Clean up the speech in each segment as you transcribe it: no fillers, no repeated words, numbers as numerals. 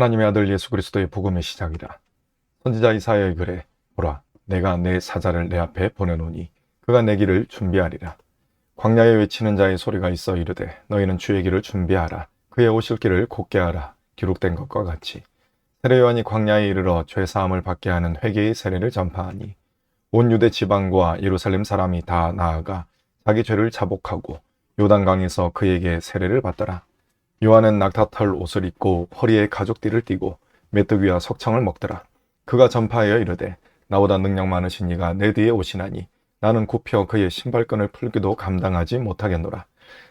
하나님의 아들 예수 그리스도의 복음의 시작이라. 선지자 이사야의 글에 보라, 내가 내 사자를 내 앞에 보내노니 그가 내 길을 준비하리라. 광야에 외치는 자의 소리가 있어 이르되 너희는 주의 길을 준비하라. 그의 오실 길을 곧게 하라. 기록된 것과 같이 세례 요한이 광야에 이르러 죄 사함을 받게 하는 회개의 세례를 전파하니 온 유대 지방과 예루살렘 사람이 다 나아가 자기 죄를 자복하고 요단강에서 그에게 세례를 받더라. 요한은 낙타털 옷을 입고 허리에 가죽띠를 띠고 메뚜기와 석청을 먹더라. 그가 전파하여 이르되 나보다 능력 많으신 이가 내 뒤에 오시나니 나는 굽혀 그의 신발끈을 풀기도 감당하지 못하겠노라.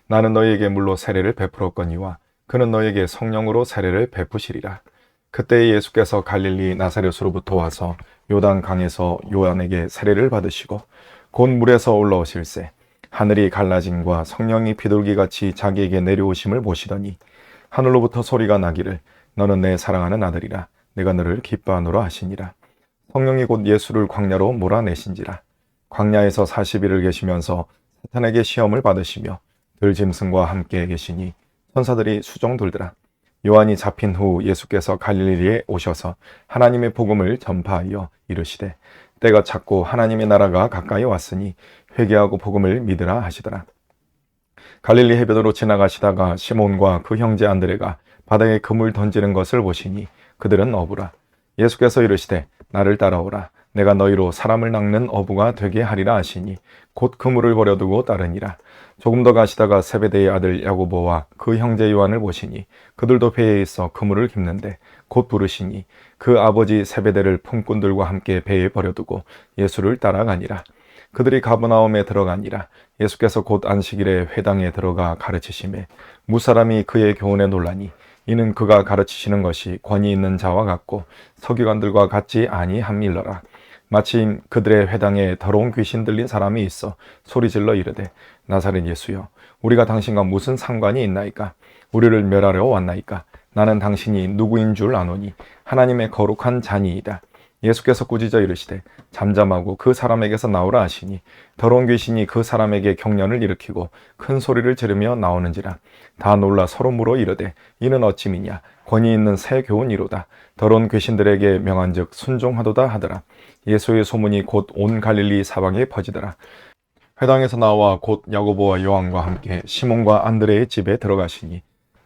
나는 너희에게 물로 세례를 베풀었거니와 그는 너희에게 성령으로 세례를 베푸시리라. 그때 예수께서 갈릴리 나사렛으로부터 와서 요단강에서 요한에게 세례를 받으시고 곧 물에서 올라오실새 하늘이 갈라짐과 성령이 비둘기같이 자기에게 내려오심을 보시더니 하늘로부터 소리가 나기를 너는 내 사랑하는 아들이라 내가 너를 기뻐하노라 하시니라. 성령이 곧 예수를 광야로 몰아내신지라. 광야에서 40일을 계시면서 사탄에게 시험을 받으시며 들짐승과 함께 계시니 천사들이 수종 돌더라. 요한이 잡힌 후 예수께서 갈릴리에 오셔서 하나님의 복음을 전파하여 이르시되 때가 찼고 하나님의 나라가 가까이 왔으니 회개하고 복음을 믿으라 하시더라. 갈릴리 해변으로 지나가시다가 시몬과 그 형제 안드레가 바다에 그물 던지는 것을 보시니 그들은 어부라. 예수께서 이르시되 나를 따라오라. 내가 너희로 사람을 낚는 어부가 되게 하리라 하시니 곧 그물을 버려두고 따르니라. 조금 더 가시다가 세베대의 아들 야고보와 그 형제 요한을 보시니 그들도 배에 있어 그물을 깁는데 곧 부르시니 그 아버지 세베대를 품꾼들과 함께 배에 버려두고 예수를 따라가니라. 그들이 가버나움에 들어가니라. 예수께서 곧 안식일에 회당에 들어가 가르치시매 무사람이 그의 교훈에 놀라니 이는 그가 가르치시는 것이 권위 있는 자와 같고 서기관들과 같지 아니함일러라. 마침 그들의 회당에 더러운 귀신 들린 사람이 있어 소리질러 이르되 나사렛 예수여 우리가 당신과 무슨 상관이 있나이까? 우리를 멸하려 왔나이까? 나는 당신이 누구인 줄 아노니 하나님의 거룩한 자니이다. 예수께서 꾸짖어 이르시되 잠잠하고 그 사람에게서 나오라 하시니 더러운 귀신이 그 사람에게 경련을 일으키고 큰 소리를 지르며 나오는지라. 다 놀라 서로 물어 이르되 이는 어찌미냐? 권위 있는 새 교훈이로다. 더러운 귀신들에게 명한즉 순종하도다 하더라. 예수의 소문이 곧 온 갈릴리 사방에 퍼지더라. 회당에서 나와 곧 야고보와 요한과 함께 시몬과 안드레의 집에 들어가시니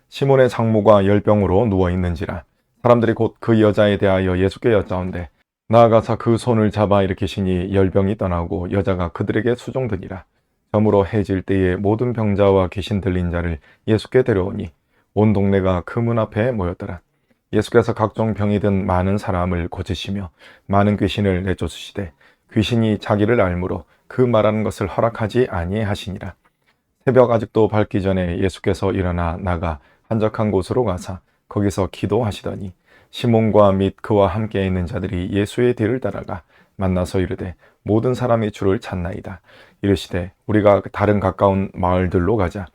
시몬의 장모가 열병으로 누워있는지라. 사람들이 곧 그 여자에 대하여 예수께 여짜온대 나아가서 그 손을 잡아 일으키시니 열병이 떠나고 여자가 그들에게 수종드니라. 저물어 해질 때에 모든 병자와 귀신 들린 자를 예수께 데려오니 온 동네가 그 문 앞에 모였더라. 예수께서 각종 병이 든 많은 사람을 고치시며 많은 귀신을 내쫓으시되 귀신이 자기를 알므로 그 말하는 것을 허락하지 아니하시니라. 새벽 아직도 밝기 전에 예수께서 일어나 나가 한적한 곳으로 가사 거기서 기도하시더니 시몬과 및 그와 함께 있는 자들이 예수의 뒤를 따라가 만나서 이르되 모든 사람이 주를 찾나이다. 이르시되 우리가 다른 가까운 마을들로 가자.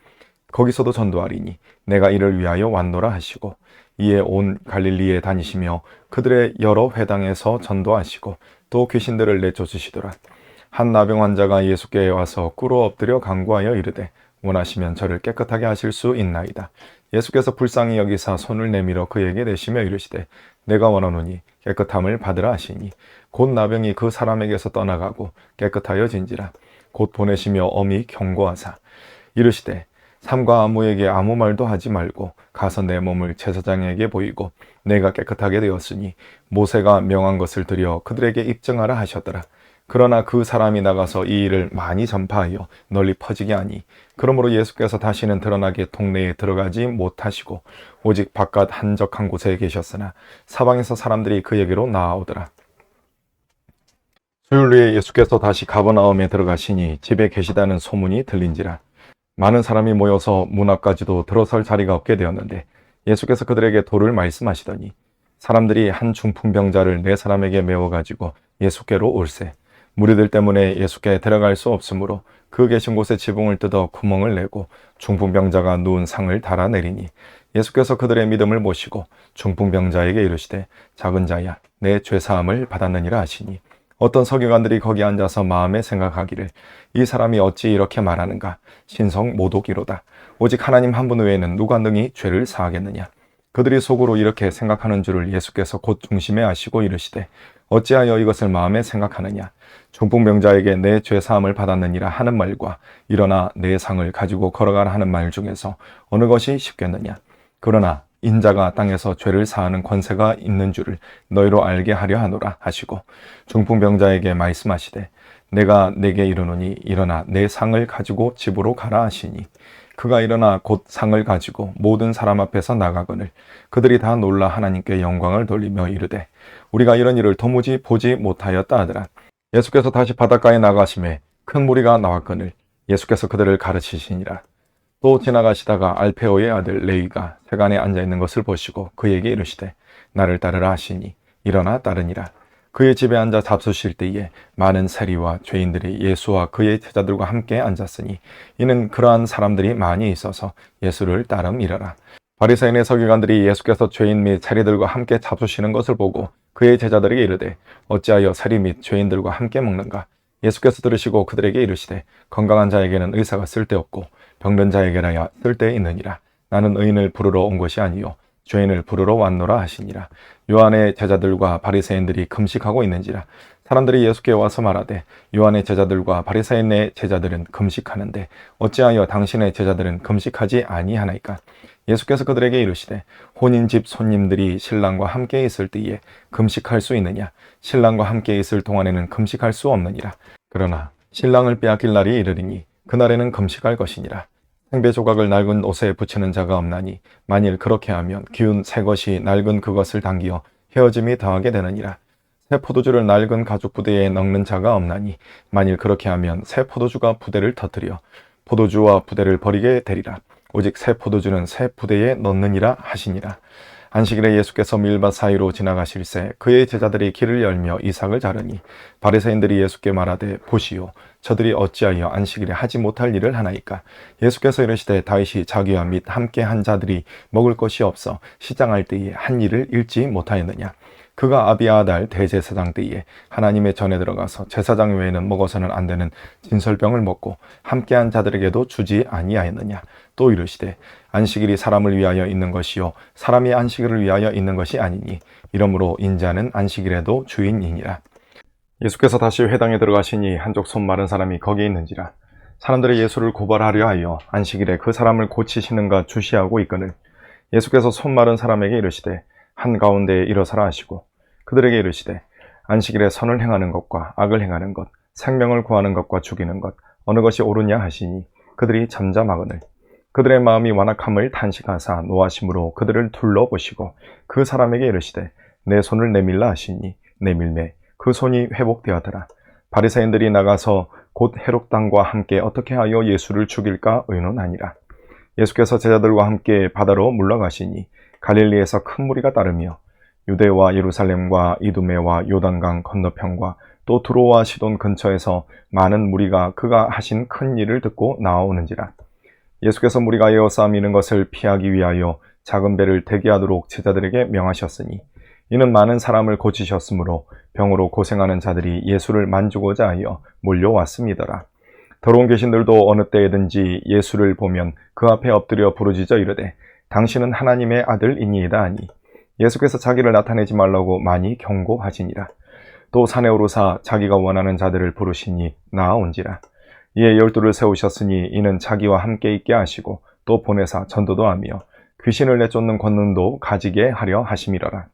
거기서도 전도하리니 내가 이를 위하여 왔노라 하시고 이에 온 갈릴리에 다니시며 그들의 여러 회당에서 전도하시고 또 귀신들을 내쫓으시더라. 한 나병 환자가 예수께 와서 꿇어 엎드려 간구하여 이르되 원하시면 저를 깨끗하게 하실 수 있나이다. 예수께서 불쌍히 여기사 손을 내밀어 그에게 대시며 이르시되 내가 원하노니 깨끗함을 받으라 하시니 곧 나병이 그 사람에게서 떠나가고 깨끗하여진지라. 곧 보내시며 엄히 경고하사 이르시되 삼가 아무에게 아무 말도 하지 말고 가서 내 몸을 제사장에게 보이고 내가 깨끗하게 되었으니 모세가 명한 것을 드려 그들에게 입증하라 하셨더라. 그러나 그 사람이 나가서 이 일을 많이 전파하여 널리 퍼지게 하니 그러므로 예수께서 다시는 드러나게 동네에 들어가지 못하시고 오직 바깥 한적한 곳에 계셨으나 사방에서 사람들이 그에게로 나아오더라. 수요일에 예수께서 다시 가버나움에 들어가시니 집에 계시다는 소문이 들린지라. 많은 사람이 모여서 문 앞까지도 들어설 자리가 없게 되었는데 예수께서 그들에게 도를 말씀하시더니 사람들이 한 중풍병자를 4사람에게 메워가지고 예수께로 올세 무리들 때문에 예수께 들어갈 수 없으므로 그 계신 곳에 지붕을 뜯어 구멍을 내고 중풍병자가 누운 상을 달아내리니 예수께서 그들의 믿음을 보시고 중풍병자에게 이르시되 작은 자야 내 죄사함을 받았느니라 하시니 어떤 서기관들이 거기 앉아서 마음에 생각하기를 이 사람이 어찌 이렇게 말하는가 신성 모독이로다. 오직 하나님 한 분 외에는 누가 능히 죄를 사하겠느냐. 그들이 속으로 이렇게 생각하는 줄을 예수께서 곧 중심에 아시고 이르시되 어찌하여 이것을 마음에 생각하느냐. 중풍병자에게 내 죄사함을 받았느니라 하는 말과 일어나 내 상을 가지고 걸어가라 하는 말 중에서 어느 것이 쉽겠느냐. 그러나 인자가 땅에서 죄를 사하는 권세가 있는 줄을 너희로 알게 하려 하노라 하시고 중풍병자에게 말씀하시되 내가 내게 이르노니 일어나 내 상을 가지고 집으로 가라 하시니 그가 일어나 곧 상을 가지고 모든 사람 앞에서 나가거늘 그들이 다 놀라 하나님께 영광을 돌리며 이르되 우리가 이런 일을 도무지 보지 못하였다 하더라. 예수께서 다시 바닷가에 나가심에 큰 무리가 나왔거늘 예수께서 그들을 가르치시니라. 또 지나가시다가 알페오의 아들 레위가 세간에 앉아있는 것을 보시고 그에게 이르시되 나를 따르라 하시니 일어나 따르니라. 그의 집에 앉아 잡수실 때에 많은 세리와 죄인들이 예수와 그의 제자들과 함께 앉았으니 이는 그러한 사람들이 많이 있어서 예수를 따름이러라. 바리새인의 서기관들이 예수께서 죄인 및 세리들과 함께 잡수시는 것을 보고 그의 제자들에게 이르되 어찌하여 세리 및 죄인들과 함께 먹는가. 예수께서 들으시고 그들에게 이르시되 건강한 자에게는 의사가 쓸데없고 병든 자에게라야 쓸데있느니라. 나는 의인을 부르러 온 것이 아니요 죄인을 부르러 왔노라 하시니라. 요한의 제자들과 바리새인들이 금식하고 있는지라. 사람들이 예수께 와서 말하되 요한의 제자들과 바리새인의 제자들은 금식하는데 어찌하여 당신의 제자들은 금식하지 아니하나이까. 예수께서 그들에게 이르시되 혼인집 손님들이 신랑과 함께 있을 때에 금식할 수 있느냐. 신랑과 함께 있을 동안에는 금식할 수 없느니라. 그러나 신랑을 빼앗길 날이 이르리니 그날에는 금식할 것이니라. 생배 조각을 낡은 옷에 붙이는 자가 없나니 만일 그렇게 하면 기운 새 것이 낡은 그것을 당기어 헤어짐이 더하게 되느니라. 새 포도주를 낡은 가죽 부대에 넣는 자가 없나니 만일 그렇게 하면 새 포도주가 부대를 터뜨려 포도주와 부대를 버리게 되리라. 오직 새 포도주는 새 부대에 넣느니라 하시니라. 안식일에 예수께서 밀밭 사이로 지나가실새 그의 제자들이 길을 열며 이삭을 자르니 바리새인들이 예수께 말하되 보시오 저들이 어찌하여 안식일에 하지 못할 일을 하나이까. 예수께서 이르시되 다윗이 자기와 및 함께 한 자들이 먹을 것이 없어 시장할 때에 한 일을 잃지 못하였느냐. 그가 아비아달 대제사장 때에 하나님의 전에 들어가서 제사장 외에는 먹어서는 안 되는 진설병을 먹고 함께한 자들에게도 주지 아니하였느냐. 또 이르시되 안식일이 사람을 위하여 있는 것이요 사람이 안식일을 위하여 있는 것이 아니니 이러므로 인자는 안식일에도 주인이니라. 예수께서 다시 회당에 들어가시니 한쪽 손 마른 사람이 거기 있는지라. 사람들이 예수를 고발하려 하여 안식일에 그 사람을 고치시는가 주시하고 있거늘 예수께서 손 마른 사람에게 이르시되 한가운데에 일어서라 하시고 그들에게 이르시되 안식일에 선을 행하는 것과 악을 행하는 것 생명을 구하는 것과 죽이는 것 어느 것이 옳으냐 하시니 그들이 잠잠하거늘 그들의 마음이 완악함을 탄식하사 노하심으로 그들을 둘러보시고 그 사람에게 이르시되 내 손을 내밀라 하시니 내밀매 그 손이 회복되었더라. 바리새인들이 나가서 곧 헤롯당과 함께 어떻게 하여 예수를 죽일까 의논하니라. 예수께서 제자들과 함께 바다로 물러가시니 갈릴리에서 큰 무리가 따르며 유대와 예루살렘과 이두메와 요단강 건너편과 또 두로와 시돈 근처에서 많은 무리가 그가 하신 큰 일을 듣고 나아오는지라. 예수께서 무리가 에워싸미는 것을 피하기 위하여 작은 배를 대기하도록 제자들에게 명하셨으니 이는 많은 사람을 고치셨으므로 병으로 고생하는 자들이 예수를 만지고자 하여 몰려왔음이더라. 더러운 귀신들도 어느 때에든지 예수를 보면 그 앞에 엎드려 부르짖어 이르되 당신은 하나님의 아들이니이다 하니 예수께서 자기를 나타내지 말라고 많이 경고하시니라. 또 산에 오르사 자기가 원하는 자들을 부르시니 나아온지라. 이에 12를 세우셨으니 이는 자기와 함께 있게 하시고 또 보내사 전도도 하며 귀신을 내쫓는 권능도 가지게 하려 하심이러라.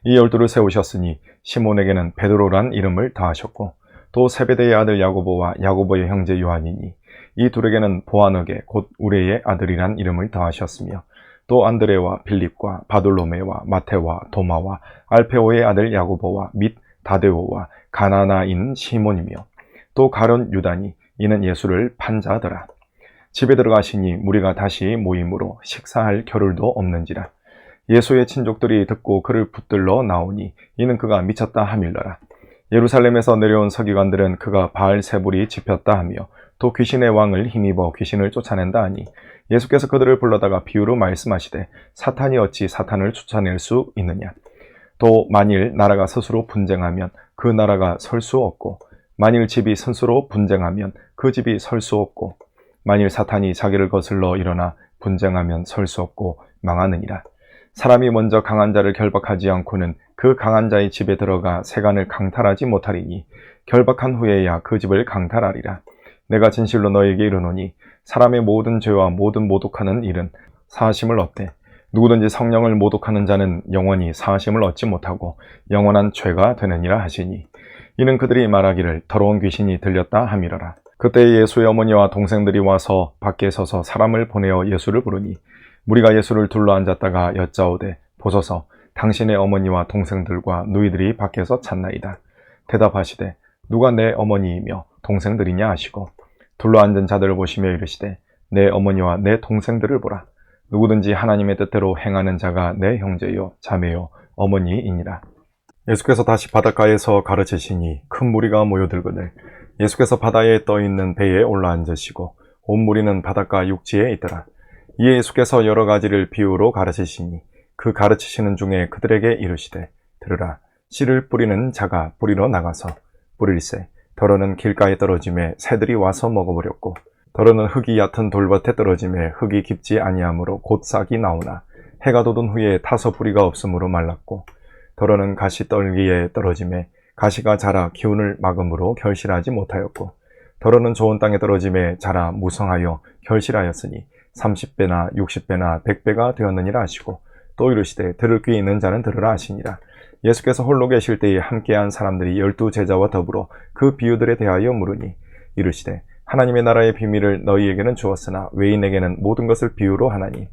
이 12를 세우셨으니 시몬에게는 베드로란 이름을 더하셨고 또 세베대의 아들 야고보와 야고보의 형제 요한이니 이 둘에게는 보아너게 곧 우레의 아들이란 이름을 더하셨으며 또 안드레와 빌립과 바돌로메와 마테와 도마와 알페오의 아들 야고보와 및 다데오와 가나나인 시몬이며 또 가룟 유다니 이는 예수를 판 자더라. 집에 들어가시니 무리가 다시 모임으로 식사할 겨를도 없는지라. 예수의 친족들이 듣고 그를 붙들러 나오니 이는 그가 미쳤다 하밀러라. 예루살렘에서 내려온 서기관들은 그가 바알세불이 집혔다 하며 또 귀신의 왕을 힘입어 귀신을 쫓아낸다 하니 예수께서 그들을 불러다가 비유로 말씀하시되 사탄이 어찌 사탄을 쫓아낼 수 있느냐. 또 만일 나라가 스스로 분쟁하면 그 나라가 설 수 없고 만일 집이 스스로 분쟁하면 그 집이 설 수 없고 만일 사탄이 자기를 거슬러 일어나 분쟁하면 설 수 없고 망하느니라. 사람이 먼저 강한 자를 결박하지 않고는 그 강한 자의 집에 들어가 세간을 강탈하지 못하리니 결박한 후에야 그 집을 강탈하리라. 내가 진실로 너에게 이르노니 사람의 모든 죄와 모든 모독하는 일은 사하심을 얻되 누구든지 성령을 모독하는 자는 영원히 사하심을 얻지 못하고 영원한 죄가 되느니라 하시니 이는 그들이 말하기를 더러운 귀신이 들렸다 함이러라. 그때 예수의 어머니와 동생들이 와서 밖에 서서 사람을 보내어 예수를 부르니 무리가 예수를 둘러앉았다가 여짜오되 보소서 당신의 어머니와 동생들과 누이들이 밖에서 찾나이다. 대답하시되 누가 내 어머니이며 동생들이냐 하시고 둘러앉은 자들을 보시며 이르시되 내 어머니와 내 동생들을 보라. 누구든지 하나님의 뜻대로 행하는 자가 내 형제요 자매요 어머니이니라. 예수께서 다시 바닷가에서 가르치시니 큰 무리가 모여들거늘 예수께서 바다에 떠있는 배에 올라앉으시고 온 무리는 바닷가 육지에 있더라. 이에 예수께서 여러 가지를 비유로 가르치시니 그 가르치시는 중에 그들에게 이르시되 들으라. 씨를 뿌리는 자가 뿌리러 나가서 뿌릴새 더러는 길가에 떨어짐에 새들이 와서 먹어버렸고 더러는 흙이 얕은 돌밭에 떨어짐에 흙이 깊지 아니하므로 곧 싹이 나오나 해가 돋은 후에 타서 뿌리가 없으므로 말랐고 더러는 가시떨기에 떨어짐에 가시가 자라 기운을 막음으로 결실하지 못하였고 더러는 좋은 땅에 떨어짐에 자라 무성하여 결실하였으니 30배나 60배나 100배가 되었느니라 하시고 또 이르시되 들을 귀 있는 자는 들으라 하시니라. 예수께서 홀로 계실 때에 함께한 사람들이 12 제자와 더불어 그 비유들에 대하여 물으니 이르시되 하나님의 나라의 비밀을 너희에게는 주었으나 외인에게는 모든 것을 비유로 하나니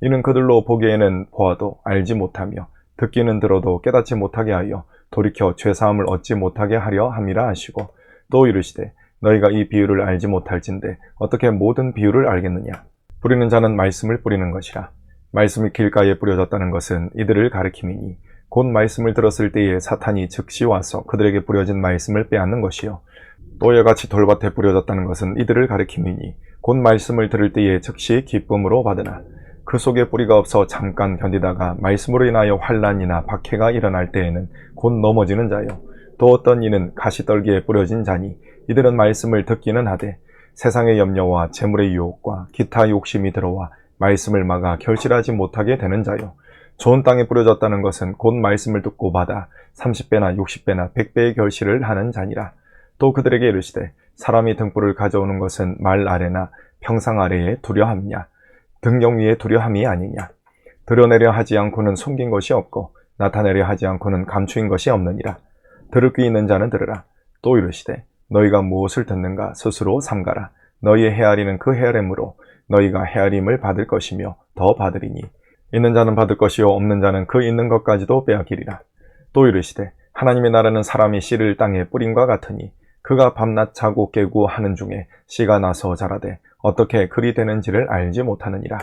이는 그들로 보기에는 보아도 알지 못하며 듣기는 들어도 깨닫지 못하게 하여 돌이켜 죄사함을 얻지 못하게 하려 함이라 하시고 또 이르시되 너희가 이 비유를 알지 못할진대 어떻게 모든 비유를 알겠느냐. 뿌리는 자는 말씀을 뿌리는 것이라. 말씀이 길가에 뿌려졌다는 것은 이들을 가리킴이니 곧 말씀을 들었을 때에 사탄이 즉시 와서 그들에게 뿌려진 말씀을 빼앗는 것이요 또 이같이 돌밭에 뿌려졌다는 것은 이들을 가리킴이니 곧 말씀을 들을 때에 즉시 기쁨으로 받으나 그 속에 뿌리가 없어 잠깐 견디다가 말씀으로 인하여 환난이나 박해가 일어날 때에는 곧 넘어지는 자요 또 어떤 이는 가시떨기에 뿌려진 자니 이들은 말씀을 듣기는 하되 세상의 염려와 재물의 유혹과 기타 욕심이 들어와 말씀을 막아 결실하지 못하게 되는 자요 좋은 땅에 뿌려졌다는 것은 곧 말씀을 듣고 받아 30배나 60배나 100배의 결실을 하는 자니라. 또 그들에게 이르시되 사람이 등불을 가져오는 것은 말 아래나 평상 아래에 두려 함이냐 등경 위에 두려 함이 아니냐. 드러내려 하지 않고는 숨긴 것이 없고 나타내려 하지 않고는 감추인 것이 없느니라. 들을 귀 있는 자는 들으라. 또 이르시되 너희가 무엇을 듣는가 스스로 삼가라. 너희의 헤아리는 그 헤아림으로 너희가 헤아림을 받을 것이며 더 받으리니 있는 자는 받을 것이요 없는 자는 그 있는 것까지도 빼앗기리라. 또 이르시되 하나님의 나라는 사람이 씨를 땅에 뿌림과 같으니 그가 밤낮 자고 깨고 하는 중에 씨가 나서 자라되 어떻게 그리 되는지를 알지 못하느니라.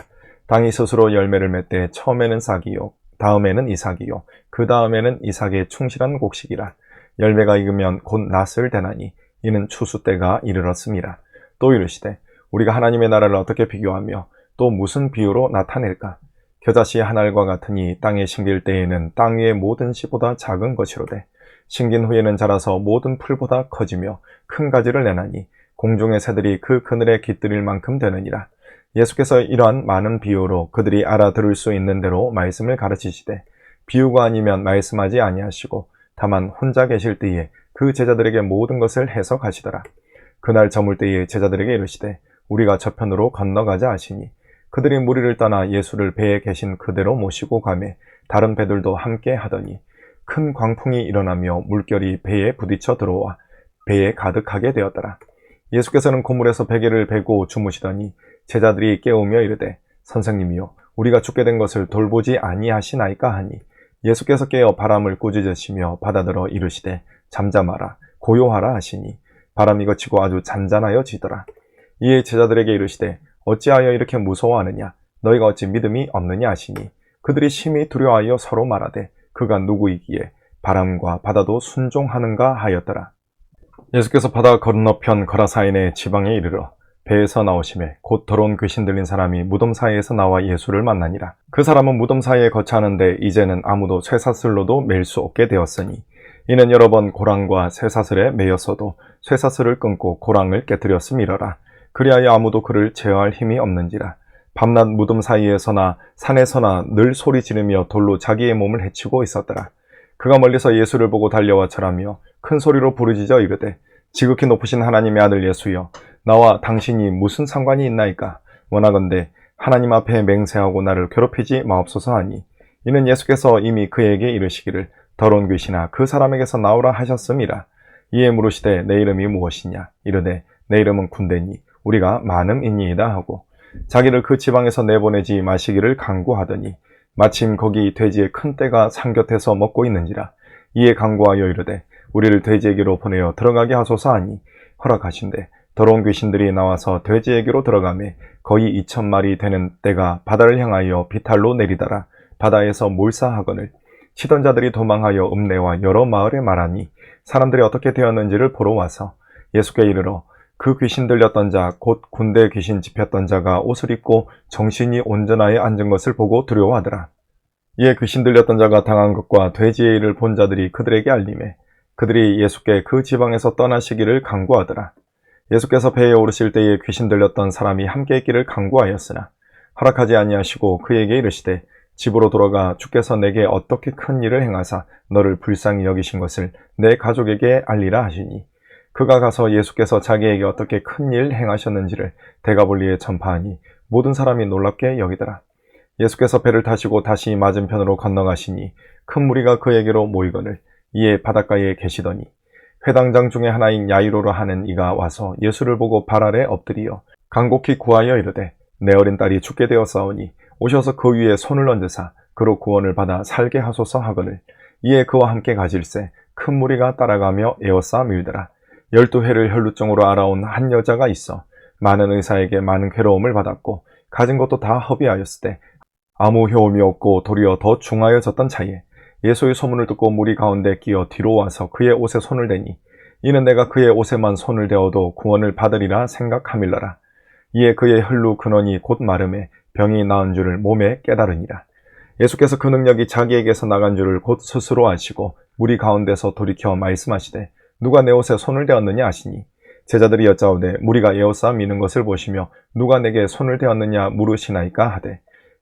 땅이 스스로 열매를 맺되 처음에는 싹이요 다음에는 이삭이요 그 다음에는 이삭의 충실한 곡식이라. 열매가 익으면 곧 낫을 대나니 이는 추수 때가 이르렀습니다. 또 이르시되 우리가 하나님의 나라를 어떻게 비교하며 또 무슨 비유로 나타낼까. 겨자씨 한 알과 같으니 땅에 심길 때에는 땅 위의 모든 씨보다 작은 것이로되 심긴 후에는 자라서 모든 풀보다 커지며 큰 가지를 내나니 공중의 새들이 그 그늘에 깃들일 만큼 되느니라. 예수께서 이러한 많은 비유로 그들이 알아들을 수 있는 대로 말씀을 가르치시되 비유가 아니면 말씀하지 아니하시고 다만 혼자 계실 때에 그 제자들에게 모든 것을 해석하시더라. 그날 저물 때에 제자들에게 이르시되 우리가 저편으로 건너가자 하시니 그들이 무리를 떠나 예수를 배에 계신 그대로 모시고 가매 다른 배들도 함께 하더니 큰 광풍이 일어나며 물결이 배에 부딪혀 들어와 배에 가득하게 되었더라. 예수께서는 고물에서 베개를 베고 주무시더니 제자들이 깨우며 이르되 선생님이요 우리가 죽게 된 것을 돌보지 아니하시나이까 하니 예수께서 깨어 바람을 꾸짖으시며 받아들어 이르시되 잠잠하라 고요하라 하시니 바람이 그치고 아주 잔잔하여 지더라. 이에 제자들에게 이르시되 어찌하여 이렇게 무서워하느냐 너희가 어찌 믿음이 없느냐 하시니 그들이 심히 두려워하여 서로 말하되 그가 누구이기에 바람과 바다도 순종하는가 하였더라. 예수께서 바다 건너편 거라사인의 지방에 이르러 배에서 나오심에 곧 더러운 귀신 들린 사람이 무덤 사이에서 나와 예수를 만나니라. 그 사람은 무덤 사이에 거처하는데 이제는 아무도 쇠사슬로도 맬 수 없게 되었으니 이는 여러 번 고랑과 쇠사슬에 매였어도 쇠사슬을 끊고 고랑을 깨뜨렸음이러라. 그리하여 아무도 그를 제어할 힘이 없는지라. 밤낮 무덤 사이에서나 산에서나 늘 소리 지르며 돌로 자기의 몸을 해치고 있었더라. 그가 멀리서 예수를 보고 달려와 절하며 큰 소리로 부르짖어 이르되 지극히 높으신 하나님의 아들 예수여, 나와 당신이 무슨 상관이 있나이까? 원하건대 하나님 앞에 맹세하고 나를 괴롭히지 마옵소서 하니, 이는 예수께서 이미 그에게 이르시기를 더러운 귀신아 그 사람에게서 나오라 하셨음이라. 이에 물으시되 내 이름이 무엇이냐? 이르되 내 이름은 군대니 우리가 많음이니이다 하고 자기를 그 지방에서 내보내지 마시기를 간구하더니 마침 거기 돼지의 큰 떼가 산 곁에서 먹고 있는지라. 이에 간구하여 이르되 우리를 돼지에게로 보내어 들어가게 하소서 하니 허락하신대 더러운 귀신들이 나와서 돼지에게로 들어가매 거의 2,000마리 되는 떼가 바다를 향하여 비탈로 내리다라 바다에서 몰사하거늘 치던 자들이 도망하여 읍내와 여러 마을에 말하니 사람들이 어떻게 되었는지를 보러 와서 예수께 이르러 그 귀신 들렸던 자 곧 군대 귀신 집혔던 자가 옷을 입고 정신이 온전하에 앉은 것을 보고 두려워하더라. 이에 귀신 들렸던 자가 당한 것과 돼지의 일을 본 자들이 그들에게 알림해 그들이 예수께 그 지방에서 떠나시기를 간구하더라. 예수께서 배에 오르실 때에 귀신 들렸던 사람이 함께 있기를 간구하였으나 허락하지 아니하시고 그에게 이르시되 집으로 돌아가 주께서 내게 어떻게 큰 일을 행하사 너를 불쌍히 여기신 것을 내 가족에게 알리라 하시니 그가 가서 예수께서 자기에게 어떻게 큰 일 행하셨는지를 대가볼리에 전파하니 모든 사람이 놀랍게 여기더라. 예수께서 배를 타시고 다시 맞은편으로 건너가시니 큰 무리가 그에게로 모이거늘 이에 바닷가에 계시더니 회당장 중에 하나인 야이로라 하는 이가 와서 예수를 보고 발 아래 엎드리어 간곡히 구하여 이르되 내 어린 딸이 죽게 되었사오니 오셔서 그 위에 손을 얹으사 그로 구원을 받아 살게 하소서 하거늘 이에 그와 함께 가질새 큰 무리가 따라가며 에워싸 밀더라. 12해를 혈루증으로 알아온 한 여자가 있어 많은 의사에게 많은 괴로움을 받았고 가진 것도 다 허비하였을 때 아무 효험이 없고 도리어 더 중하여졌던 차에 예수의 소문을 듣고 무리 가운데 끼어 뒤로 와서 그의 옷에 손을 대니 이는 내가 그의 옷에만 손을 대어도 구원을 받으리라 생각함일러라. 이에 그의 혈루 근원이 곧 마름에 병이 나은 줄을 몸에 깨달으니라. 예수께서 그 능력이 자기에게서 나간 줄을 곧 스스로 아시고 무리 가운데서 돌이켜 말씀하시되 누가 내 옷에 손을 대었느냐 하시니 제자들이 여짜오되 무리가 에워싸 미는 것을 보시며 누가 내게 손을 대었느냐 물으시나이까 하되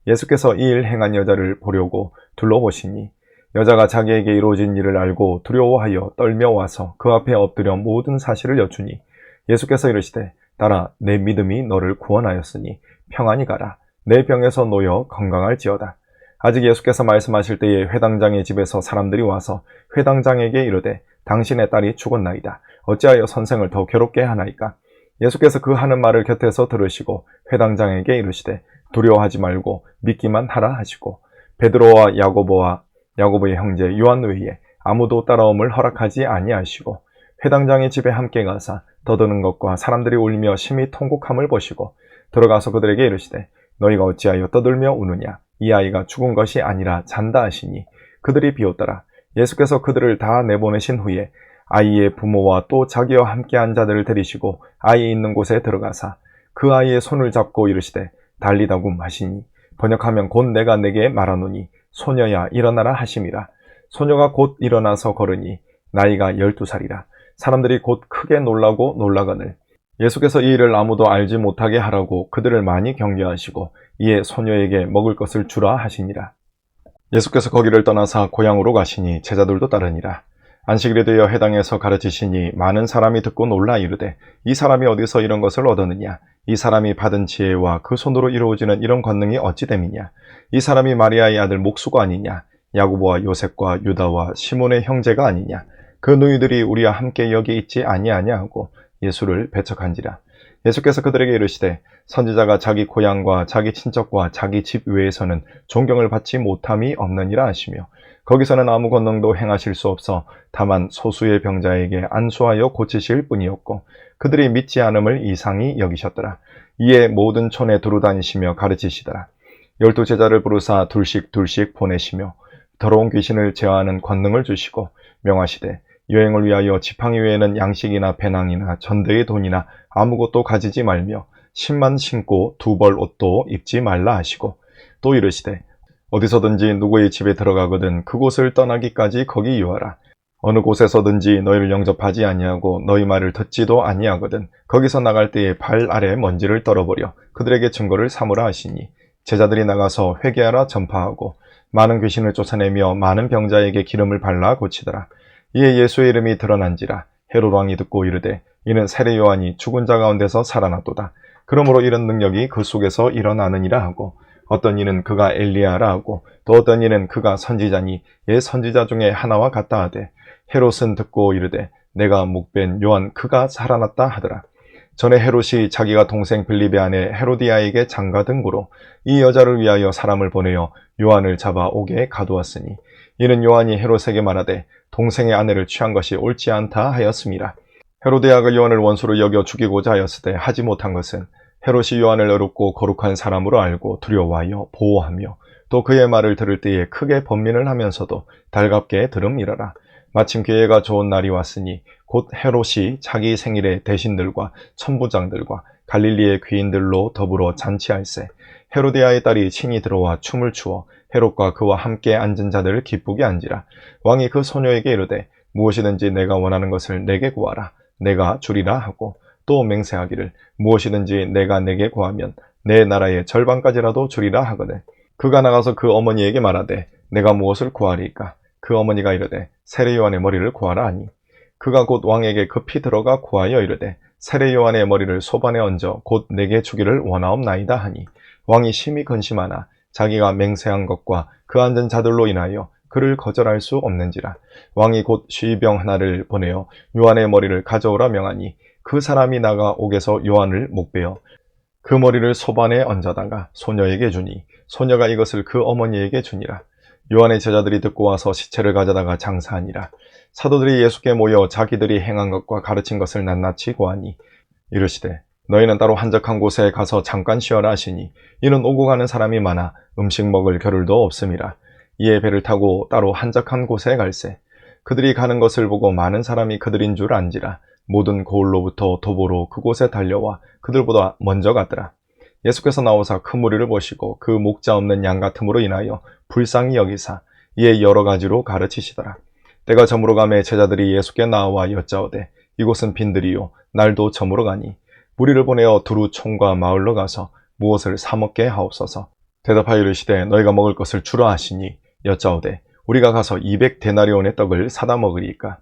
예수께서 이 일 행한 여자를 보려고 둘러보시니 여자가 자기에게 이루어진 일을 알고 두려워하여 떨며 와서 그 앞에 엎드려 모든 사실을 여쭈니 예수께서 이르시되 딸아 내 믿음이 너를 구원하였으니 평안히 가라. 내 병에서 놓여 건강할지어다. 아직 예수께서 말씀하실 때에 회당장의 집에서 사람들이 와서 회당장에게 이르되 당신의 딸이 죽었나이다. 어찌하여 선생을 더 괴롭게 하나이까? 예수께서 그 하는 말을 곁에서 들으시고 회당장에게 이르시되 두려워하지 말고 믿기만 하라 하시고 베드로와 야고보의 형제 요한 외에 아무도 따라옴을 허락하지 아니하시고 회당장의 집에 함께 가사 더드는 것과 사람들이 울며 심히 통곡함을 보시고 들어가서 그들에게 이르시되 너희가 어찌하여 떠들며 우느냐? 이 아이가 죽은 것이 아니라 잔다 하시니 그들이 비웃더라. 예수께서 그들을 다 내보내신 후에 아이의 부모와 또 자기와 함께한 자들을 데리시고 아이 있는 곳에 들어가사 그 아이의 손을 잡고 이르시되 달리다굼 하시니 번역하면 곧 내가 내게 말하노니 소녀야 일어나라 하심이라. 소녀가 곧 일어나서 걸으니 나이가 12살이라. 사람들이 곧 크게 놀라고 놀라거늘 예수께서 이 일을 아무도 알지 못하게 하라고 그들을 많이 경계하시고 이에 소녀에게 먹을 것을 주라 하시니라. 예수께서 거기를 떠나사 고향으로 가시니 제자들도 따르니라. 안식일이 되어 회당에서 가르치시니 많은 사람이 듣고 놀라 이르되 이 사람이 어디서 이런 것을 얻었느냐? 이 사람이 받은 지혜와 그 손으로 이루어지는 이런 권능이 어찌 됨이냐? 이 사람이 마리아의 아들 목수가 아니냐? 야고보와 요셉과 유다와 시몬의 형제가 아니냐? 그 누이들이 우리와 함께 여기 있지 아니하냐 하고 예수를 배척한지라. 예수께서 그들에게 이르시되 선지자가 자기 고향과 자기 친척과 자기 집 외에서는 존경을 받지 못함이 없느니라 하시며 거기서는 아무 권능도 행하실 수 없어 다만 소수의 병자에게 안수하여 고치실 뿐이었고 그들이 믿지 않음을 이상히 여기셨더라. 이에 모든 촌에 두루 다니시며 가르치시더라. 12 제자를 부르사 둘씩 보내시며 더러운 귀신을 제어하는 권능을 주시고 명하시되 여행을 위하여 지팡이 외에는 양식이나 배낭이나 전대의 돈이나 아무것도 가지지 말며 신만 신고 2벌 옷도 입지 말라 하시고 또 이르시되 어디서든지 누구의 집에 들어가거든 그곳을 떠나기까지 거기 유하라. 어느 곳에서든지 너희를 영접하지 아니하고 너희 말을 듣지도 아니하거든 거기서 나갈 때에 발 아래 먼지를 떨어버려 그들에게 증거를 삼으라 하시니 제자들이 나가서 회개하라 전파하고 많은 귀신을 쫓아내며 많은 병자에게 기름을 발라 고치더라. 이에 예수의 이름이 드러난지라. 헤롯 왕이 듣고 이르되 이는 세례 요한이 죽은 자 가운데서 살아났도다. 그러므로 이런 능력이 그 속에서 일어나느니라 하고 어떤 이는 그가 엘리야라 하고 또 어떤 이는 그가 선지자니 옛 선지자 중에 하나와 같다 하되 헤롯은 듣고 이르되 내가 목벤 요한 그가 살아났다 하더라. 전에 헤롯이 자기가 동생 빌립의 아내 헤로디아에게 장가든 고로 이 여자를 위하여 사람을 보내어 요한을 잡아 옥에 가두었으니 이는 요한이 헤롯에게 말하되 동생의 아내를 취한 것이 옳지 않다 하였음이라. 헤로디아가 요한을 원수로 여겨 죽이고자 하였으되 하지 못한 것은 헤롯이 요한을 어렵고 거룩한 사람으로 알고 두려워하여 보호하며 또 그의 말을 들을 때에 크게 번민을 하면서도 달갑게 들음이러라. 마침 기회가 좋은 날이 왔으니 곧 헤롯이 자기 생일에 대신들과 천부장들과 갈릴리의 귀인들로 더불어 잔치할세 헤로디아의 딸이 친히 들어와 춤을 추어 헤롯과 그와 함께 앉은 자들을 기쁘게 앉으라. 왕이 그 소녀에게 이르되 무엇이든지 내가 원하는 것을 내게 구하라. 내가 주리라 하고 또 맹세하기를 무엇이든지 내가 내게 구하면 내 나라의 절반까지라도 주리라 하거든. 그가 나가서 그 어머니에게 말하되 내가 무엇을 구하리이까? 그 어머니가 이르되 세례 요한의 머리를 구하라 하니 그가 곧 왕에게 급히 들어가 구하여 이르되 세례 요한의 머리를 소반에 얹어 곧 내게 주기를 원하옵나이다 하니 왕이 심히 근심하나 자기가 맹세한 것과 그 앉은 자들로 인하여 그를 거절할 수 없는지라. 왕이 곧 쉬병 하나를 보내어 요한의 머리를 가져오라 명하니 그 사람이 나가 옥에서 요한을 목베어 그 머리를 소반에 얹어다가 소녀에게 주니 소녀가 이것을 그 어머니에게 주니라. 요한의 제자들이 듣고 와서 시체를 가져다가 장사하니라. 사도들이 예수께 모여 자기들이 행한 것과 가르친 것을 낱낱이 고하니 이르시되 너희는 따로 한적한 곳에 가서 잠깐 쉬어라 하시니 이는 오고 가는 사람이 많아 음식 먹을 겨를도 없음이라. 이에 배를 타고 따로 한적한 곳에 갈새 그들이 가는 것을 보고 많은 사람이 그들인 줄 안지라. 모든 고을로부터 도보로 그곳에 달려와 그들보다 먼저 갔더라. 예수께서 나오사 큰 무리를 보시고 그 목자 없는 양 같음으로 인하여 불쌍히 여기사 이에 여러 가지로 가르치시더라. 때가 저물어 가매 제자들이 예수께 나와 여짜오되 이곳은 빈들이요 날도 저물어 가니 무리를 보내어 두루 촌과 마을로 가서 무엇을 사 먹게 하옵소서. 대답하여 이르시되 너희가 먹을 것을 주라 하시니 여짜오되 우리가 가서 200데나리온의 떡을 사다 먹으리이까?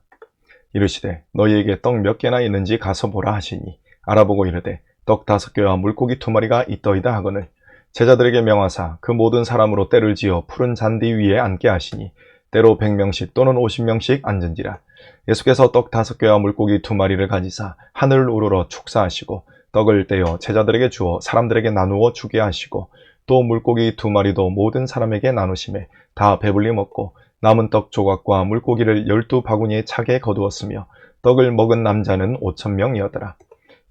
이르시되 너희에게 떡 몇 개나 있는지 가서 보라 하시니 알아보고 이르되 떡 5개와 물고기 2마리가 있더이다 하거늘 제자들에게 명하사 그 모든 사람으로 때를 지어 푸른 잔디 위에 앉게 하시니 때로 100명씩 또는 50명씩 앉은지라. 예수께서 떡 5개와 물고기 2마리를 가지사 하늘을 우러러 축사하시고 떡을 떼어 제자들에게 주어 사람들에게 나누어 주게 하시고 또 물고기 2마리도 모든 사람에게 나누심에 다 배불리 먹고 남은 떡 조각과 물고기를 12바구니에 차게 거두었으며 떡을 먹은 남자는 5,000명이었더라.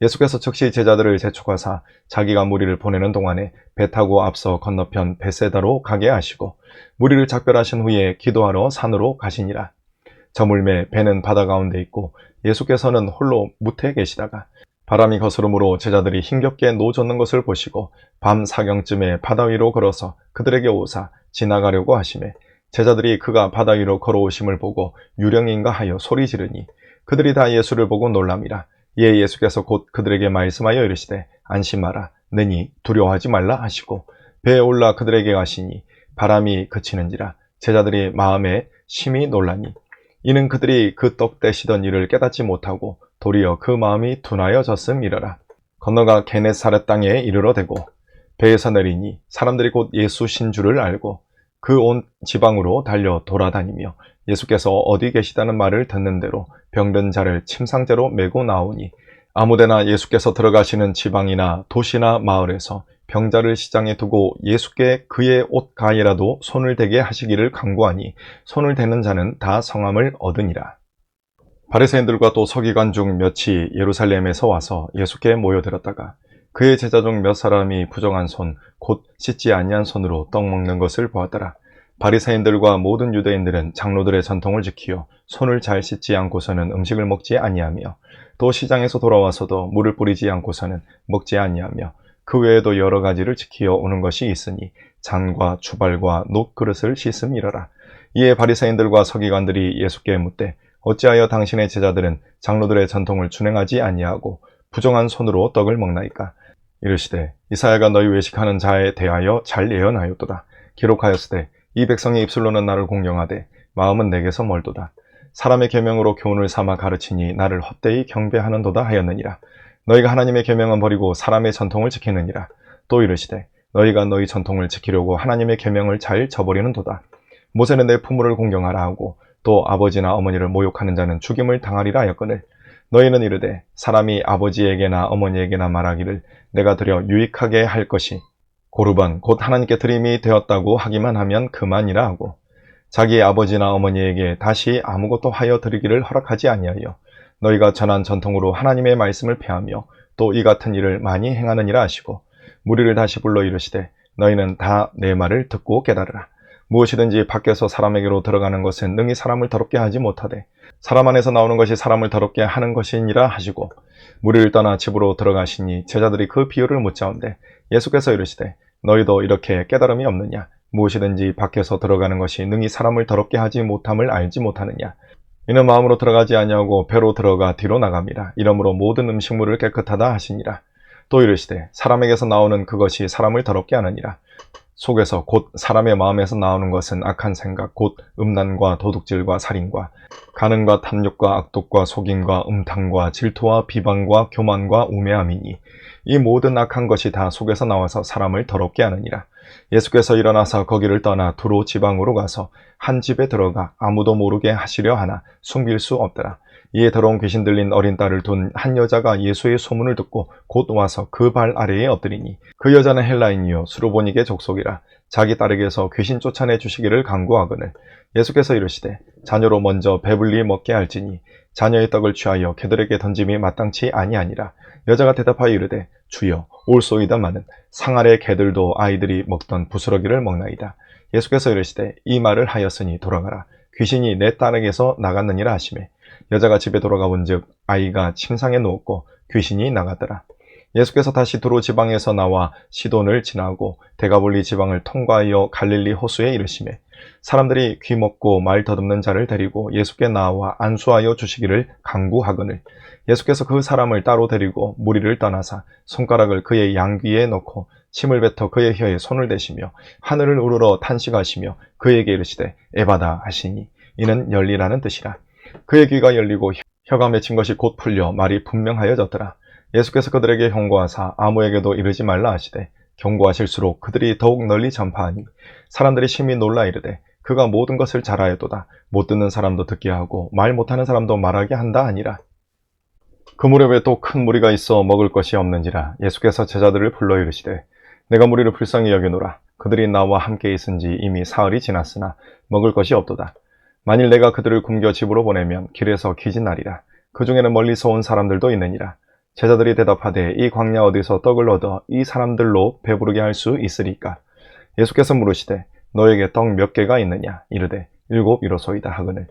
예수께서 즉시 제자들을 재촉하사 자기가 무리를 보내는 동안에 배 타고 앞서 건너편 베세다로 가게 하시고 무리를 작별하신 후에 기도하러 산으로 가시니라. 저물매 배는 바다 가운데 있고 예수께서는 홀로 무태에 계시다가 바람이 거스름으로 제자들이 힘겹게 노젓는 것을 보시고 밤 사경쯤에 바다 위로 걸어서 그들에게 오사 지나가려고 하시매 제자들이 그가 바다 위로 걸어오심을 보고 유령인가 하여 소리 지르니 그들이 다 예수를 보고 놀람이라. 이에 예수께서 곧 그들에게 말씀하여 이르시되 안심하라 능히 두려워하지 말라 하시고 배에 올라 그들에게 가시니 바람이 그치는지라. 제자들이 마음에 심히 놀라니 이는 그들이 그 떡 떼시던 일을 깨닫지 못하고 도리어 그 마음이 둔하여졌음이러라. 건너가 게네사렛 땅에 이르러 대고 배에서 내리니 사람들이 곧 예수신 줄을 알고 그 온 지방으로 달려 돌아다니며 예수께서 어디 계시다는 말을 듣는 대로 병든 자를 침상째로 메고 나오니 아무데나 예수께서 들어가시는 지방이나 도시나 마을에서 병자를 시장에 두고 예수께 그의 옷 가에라도 손을 대게 하시기를 간구하니 손을 대는 자는 다 성함을 얻으니라. 바리새인들과 또 서기관 중 몇이 예루살렘에서 와서 예수께 모여들었다가 그의 제자 중 몇 사람이 부정한 손, 곧 씻지 아니한 손으로 떡 먹는 것을 보았더라. 바리새인들과 모든 유대인들은 장로들의 전통을 지키어 손을 잘 씻지 않고서는 음식을 먹지 아니하며 또 시장에서 돌아와서도 물을 뿌리지 않고서는 먹지 아니하며 그 외에도 여러 가지를 지키어 오는 것이 있으니 잔과 주발과 놋그릇을 씻음이러라. 이에 바리새인들과 서기관들이 예수께 묻되 어찌하여 당신의 제자들은 장로들의 전통을 준행하지 아니하고 부정한 손으로 떡을 먹나이까? 이르시되 이사야가 너희 외식하는 자에 대하여 잘 예언하였도다. 기록하였으되 이 백성의 입술로는 나를 공경하되 마음은 내게서 멀도다. 사람의 계명으로 교훈을 삼아 가르치니 나를 헛되이 경배하는도다 하였느니라. 너희가 하나님의 계명은 버리고 사람의 전통을 지키느니라. 또 이르시되 너희가 너희 전통을 지키려고 하나님의 계명을 잘 저버리는도다. 모세는 내 부모를 공경하라 하고 또 아버지나 어머니를 모욕하는 자는 죽임을 당하리라 하였거늘 너희는 이르되 사람이 아버지에게나 어머니에게나 말하기를 내가 드려 유익하게 할 것이 고르반 곧 하나님께 드림이 되었다고 하기만 하면 그만이라 하고 자기의 아버지나 어머니에게 다시 아무것도 하여 드리기를 허락하지 아니하여 너희가 전한 전통으로 하나님의 말씀을 폐하며 또 이 같은 일을 많이 행하느니라 하시고 무리를 다시 불러 이르시되 너희는 다 내 말을 듣고 깨달으라. 무엇이든지 밖에서 사람에게로 들어가는 것은 능히 사람을 더럽게 하지 못하되 사람 안에서 나오는 것이 사람을 더럽게 하는 것이니라 하시고 무리를 떠나 집으로 들어가시니 제자들이 그 비유를 묻자온데 예수께서 이르시되 너희도 이렇게 깨달음이 없느냐? 무엇이든지 밖에서 들어가는 것이 능히 사람을 더럽게 하지 못함을 알지 못하느냐? 이는 마음으로 들어가지 아니하고 배로 들어가 뒤로 나갑니다. 이러므로 모든 음식물을 깨끗하다 하시니라. 또 이르시되 사람에게서 나오는 그것이 사람을 더럽게 하느니라. 속에서 곧 사람의 마음에서 나오는 것은 악한 생각 곧 음란과 도둑질과 살인과 간음과 탐욕과 악독과 속임과 음탕과 질투와 비방과 교만과 우매함이니 이 모든 악한 것이 다 속에서 나와서 사람을 더럽게 하느니라. 예수께서 일어나서 거기를 떠나 두로 지방으로 가서 한 집에 들어가 아무도 모르게 하시려 하나 숨길 수 없더라. 이에 더러운 귀신 들린 어린 딸을 둔 한 여자가 예수의 소문을 듣고 곧 와서 그 발 아래에 엎드리니 그 여자는 헬라인이요 수로보니게 족속이라. 자기 딸에게서 귀신 쫓아내 주시기를 간구하거늘 예수께서 이르시되 자녀로 먼저 배불리 먹게 할지니 자녀의 떡을 취하여 개들에게 던짐이 마땅치 아니하니라. 여자가 대답하여 이르되 주여 올소이다마는 상 아래 개들도 아이들이 먹던 부스러기를 먹나이다. 예수께서 이르시되 이 말을 하였으니 돌아가라. 귀신이 내 딸에게서 나갔느니라 하시매 여자가 집에 돌아가 본즉 아이가 침상에 누웠고 귀신이 나갔더라. 예수께서 다시 두로 지방에서 나와 시돈을 지나고 데가볼리 지방을 통과하여 갈릴리 호수에 이르시매 사람들이 귀 먹고 말 더듬는 자를 데리고 예수께 나와 안수하여 주시기를 간구하거늘 예수께서 그 사람을 따로 데리고 무리를 떠나사 손가락을 그의 양귀에 넣고 침을 뱉어 그의 혀에 손을 대시며 하늘을 우러러 탄식하시며 그에게 이르시되 에바다 하시니 이는 열리라는 뜻이라. 그의 귀가 열리고 혀가 맺힌 것이 곧 풀려 말이 분명하여졌더라. 예수께서 그들에게 경고하사 아무에게도 이르지 말라 하시되 경고하실수록 그들이 더욱 널리 전파하니 사람들이 심히 놀라 이르되 그가 모든 것을 잘하였도다. 못 듣는 사람도 듣게 하고 말 못하는 사람도 말하게 한다 하니라. 그 무렵에 또 큰 무리가 있어 먹을 것이 없는지라 예수께서 제자들을 불러 이르시되 내가 무리를 불쌍히 여기노라. 그들이 나와 함께 있은지 이미 사흘이 지났으나 먹을 것이 없도다. 만일 내가 그들을 굶겨 집으로 보내면 길에서 기진하리라. 그 중에는 멀리서 온 사람들도 있느니라. 제자들이 대답하되 이 광야 어디서 떡을 얻어 이 사람들로 배부르게 할 수 있으리까? 예수께서 물으시되 너에게 떡 몇 개가 있느냐? 이르되 7 이로소이다 하거늘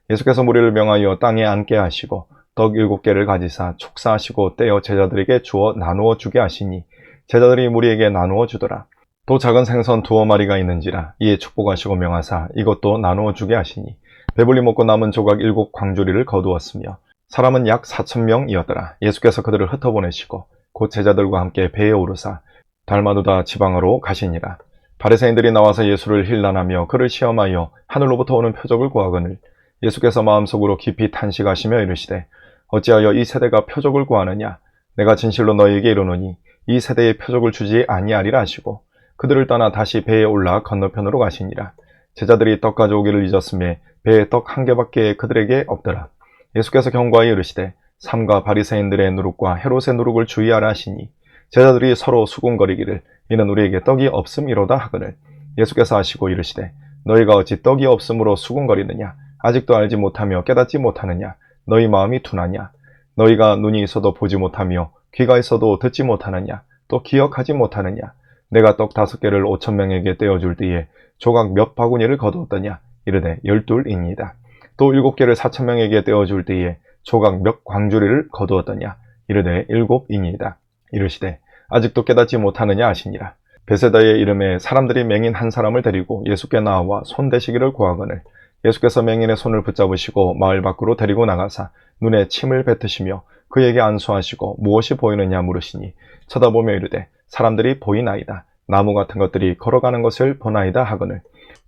예수께서 무리를 명하여 땅에 앉게 하시고 떡 7개를 가지사 축사하시고 떼어 제자들에게 주어 나누어 주게 하시니 제자들이 무리에게 나누어 주더라. 또 작은 생선 2마리가 있는지라. 이에 축복하시고 명하사 이것도 나누어 주게 하시니 배불리 먹고 남은 조각 7 광주리를 거두었으며 사람은 약 4,000명이었더라. 예수께서 그들을 흩어보내시고 곧 제자들과 함께 배에 오르사 달마누다 지방으로 가시니라. 바리새인들이 나와서 예수를 힐난하며 그를 시험하여 하늘로부터 오는 표적을 구하거늘 예수께서 마음속으로 깊이 탄식하시며 이르시되 어찌하여 이 세대가 표적을 구하느냐? 내가 진실로 너희에게 이르노니 이 세대에 표적을 주지 아니하리라 하시고 그들을 떠나 다시 배에 올라 건너편으로 가시니라. 제자들이 떡 가져오기를 잊었음에 배에 떡 1개밖에 그들에게 없더라. 예수께서 경고하여 이르시되 삼가 바리새인들의 누룩과 헤롯의 누룩을 주의하라 하시니 제자들이 서로 수군거리기를 이는 우리에게 떡이 없음이로다 하거늘 예수께서 하시고 이르시되 너희가 어찌 떡이 없음으로 수군거리느냐? 아직도 알지 못하며 깨닫지 못하느냐? 너희 마음이 둔하냐? 너희가 눈이 있어도 보지 못하며 귀가 있어도 듣지 못하느냐? 또 기억하지 못하느냐? 내가 떡 5개를 5,000명에게 떼어줄 때에 조각 몇 바구니를 거두었더냐? 이르되 12입니다. 또 7개를 4,000명에게 떼어줄 때에 조각 몇 광주리를 거두었더냐? 이르되 7입니다. 이르시되 아직도 깨닫지 못하느냐 하시니라. 베세다의 이름에 사람들이 맹인 한 사람을 데리고 예수께 나와 손대시기를 구하거늘 예수께서 맹인의 손을 붙잡으시고 마을 밖으로 데리고 나가사 눈에 침을 뱉으시며 그에게 안수하시고 무엇이 보이느냐 물으시니 쳐다보며 이르되 사람들이 보이나이다. 나무 같은 것들이 걸어가는 것을 보나이다 하거늘.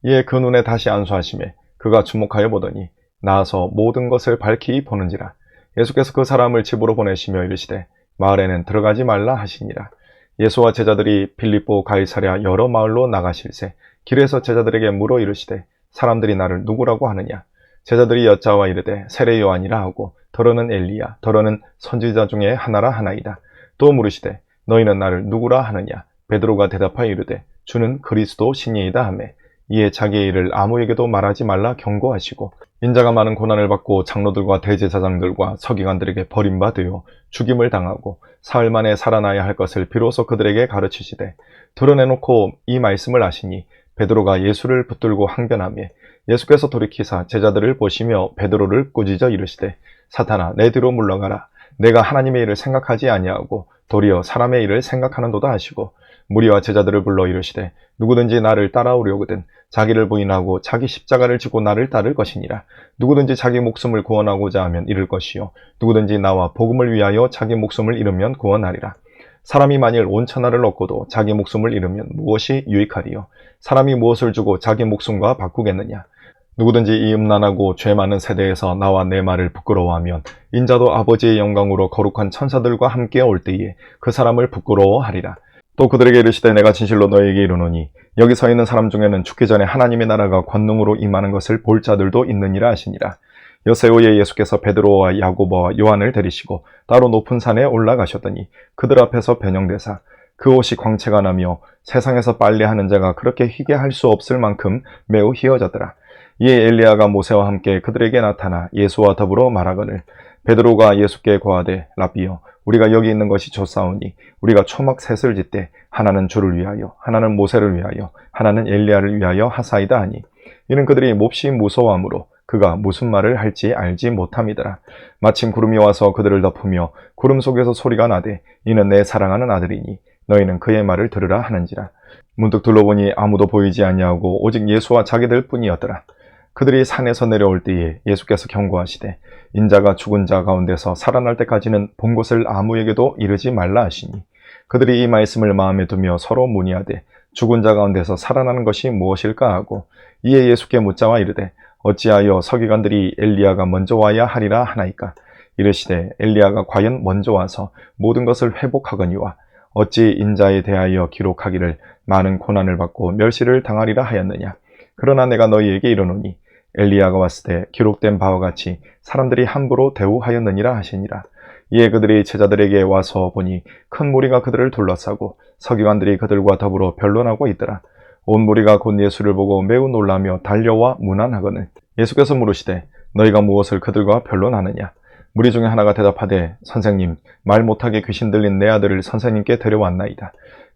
이에 그 눈에 다시 안수하시매 그가 주목하여 보더니 나아서 모든 것을 밝히 보는지라. 예수께서 그 사람을 집으로 보내시며 이르시되 마을에는 들어가지 말라 하시니라. 예수와 제자들이 빌립보 가이사랴 여러 마을로 나가실새 길에서 제자들에게 물어 이르시되 사람들이 나를 누구라고 하느냐. 제자들이 여짜와 이르되 세례 요한이라 하고 더러는 엘리야 더러는 선지자 중에 하나라 하나이다. 또 물으시되 너희는 나를 누구라 하느냐. 베드로가 대답하여 이르되 주는 그리스도 신이이다 하매 이에 자기의 일을 아무에게도 말하지 말라 경고하시고 인자가 많은 고난을 받고 장로들과 대제사장들과 서기관들에게 버림받으여 죽임을 당하고 사흘 만에 살아나야 할 것을 비로소 그들에게 가르치시되 드러내놓고 이 말씀을 하시니 베드로가 예수를 붙들고 항변하며 예수께서 돌이키사 제자들을 보시며 베드로를 꾸짖어 이르시되 사탄아 내 뒤로 물러가라. 내가 하나님의 일을 생각하지 아니하고 도리어 사람의 일을 생각하는도다 하시고 무리와 제자들을 불러 이르시되 누구든지 나를 따라오려거든 자기를 부인하고 자기 십자가를 지고 나를 따를 것이니라. 누구든지 자기 목숨을 구원하고자 하면 잃을 것이요 누구든지 나와 복음을 위하여 자기 목숨을 잃으면 구원하리라. 사람이 만일 온 천하를 얻고도 자기 목숨을 잃으면 무엇이 유익하리요. 사람이 무엇을 주고 자기 목숨과 바꾸겠느냐. 누구든지 이 음란하고 죄 많은 세대에서 나와 내 말을 부끄러워하면 인자도 아버지의 영광으로 거룩한 천사들과 함께 올 때에 그 사람을 부끄러워하리라. 또 그들에게 이르시되 내가 진실로 너희에게 이르노니 여기 서 있는 사람 중에는 죽기 전에 하나님의 나라가 권능으로 임하는 것을 볼 자들도 있느니라 하시니라. 여세 오후에 예수께서 베드로와 야고보와 요한을 데리시고 따로 높은 산에 올라가셨더니 그들 앞에서 변형되사 그 옷이 광채가 나며 세상에서 빨래하는 자가 그렇게 희게 할 수 없을 만큼 매우 희어졌더라. 이에 엘리야가 모세와 함께 그들에게 나타나 예수와 더불어 말하거늘 베드로가 예수께 고하되 라비여 우리가 여기 있는 것이 좋사오니 우리가 초막 셋을 짓되 하나는 주를 위하여 하나는 모세를 위하여 하나는 엘리야를 위하여 하사이다 하니 이는 그들이 몹시 무서워하므로 그가 무슨 말을 할지 알지 못함이더라. 마침 구름이 와서 그들을 덮으며 구름 속에서 소리가 나되 이는 내 사랑하는 아들이니 너희는 그의 말을 들으라 하는지라. 문득 둘러보니 아무도 보이지 아니하고 오직 예수와 자기들 뿐이었더라. 그들이 산에서 내려올 때에 예수께서 경고하시되 인자가 죽은 자 가운데서 살아날 때까지는 본 곳을 아무에게도 이르지 말라 하시니 그들이 이 말씀을 마음에 두며 서로 문의하되 죽은 자 가운데서 살아나는 것이 무엇일까 하고 이에 예수께 묻자와 이르되 어찌하여 서기관들이 엘리야가 먼저 와야 하리라 하나이까. 이르시되 엘리야가 과연 먼저 와서 모든 것을 회복하거니와 어찌 인자에 대하여 기록하기를 많은 고난을 받고 멸시를 당하리라 하였느냐. 그러나 내가 너희에게 이르노니 엘리야가 왔을 때 기록된 바와 같이 사람들이 함부로 대우하였느니라 하시니라. 이에 그들이 제자들에게 와서 보니 큰 무리가 그들을 둘러싸고 서기관들이 그들과 더불어 변론하고 있더라. 온 무리가 곧 예수를 보고 매우 놀라며 달려와 문안하거늘 예수께서 물으시되 너희가 무엇을 그들과 변론하느냐. 무리 중에 하나가 대답하되 선생님 말 못하게 귀신 들린 내 아들을 선생님께 데려왔나이다.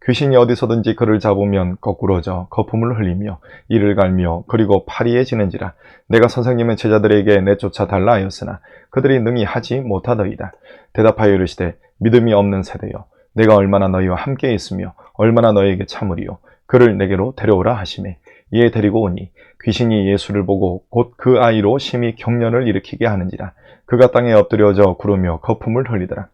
귀신이 어디서든지 그를 잡으면 거꾸러져 거품을 흘리며 이를 갈며 그리고 파리에 지는지라. 내가 선생님의 제자들에게 내쫓아 달라 하였으나 그들이 능히 하지 못하더이다. 대답하여 이르시되 믿음이 없는 세대여 내가 얼마나 너희와 함께 있으며 얼마나 너희에게 참으리요. 그를 내게로 데려오라 하시매 이에 데리고 오니 귀신이 예수를 보고 곧 그 아이로 심히 경련을 일으키게 하는지라. 그가 땅에 엎드려져 구르며 거품을 흘리더라.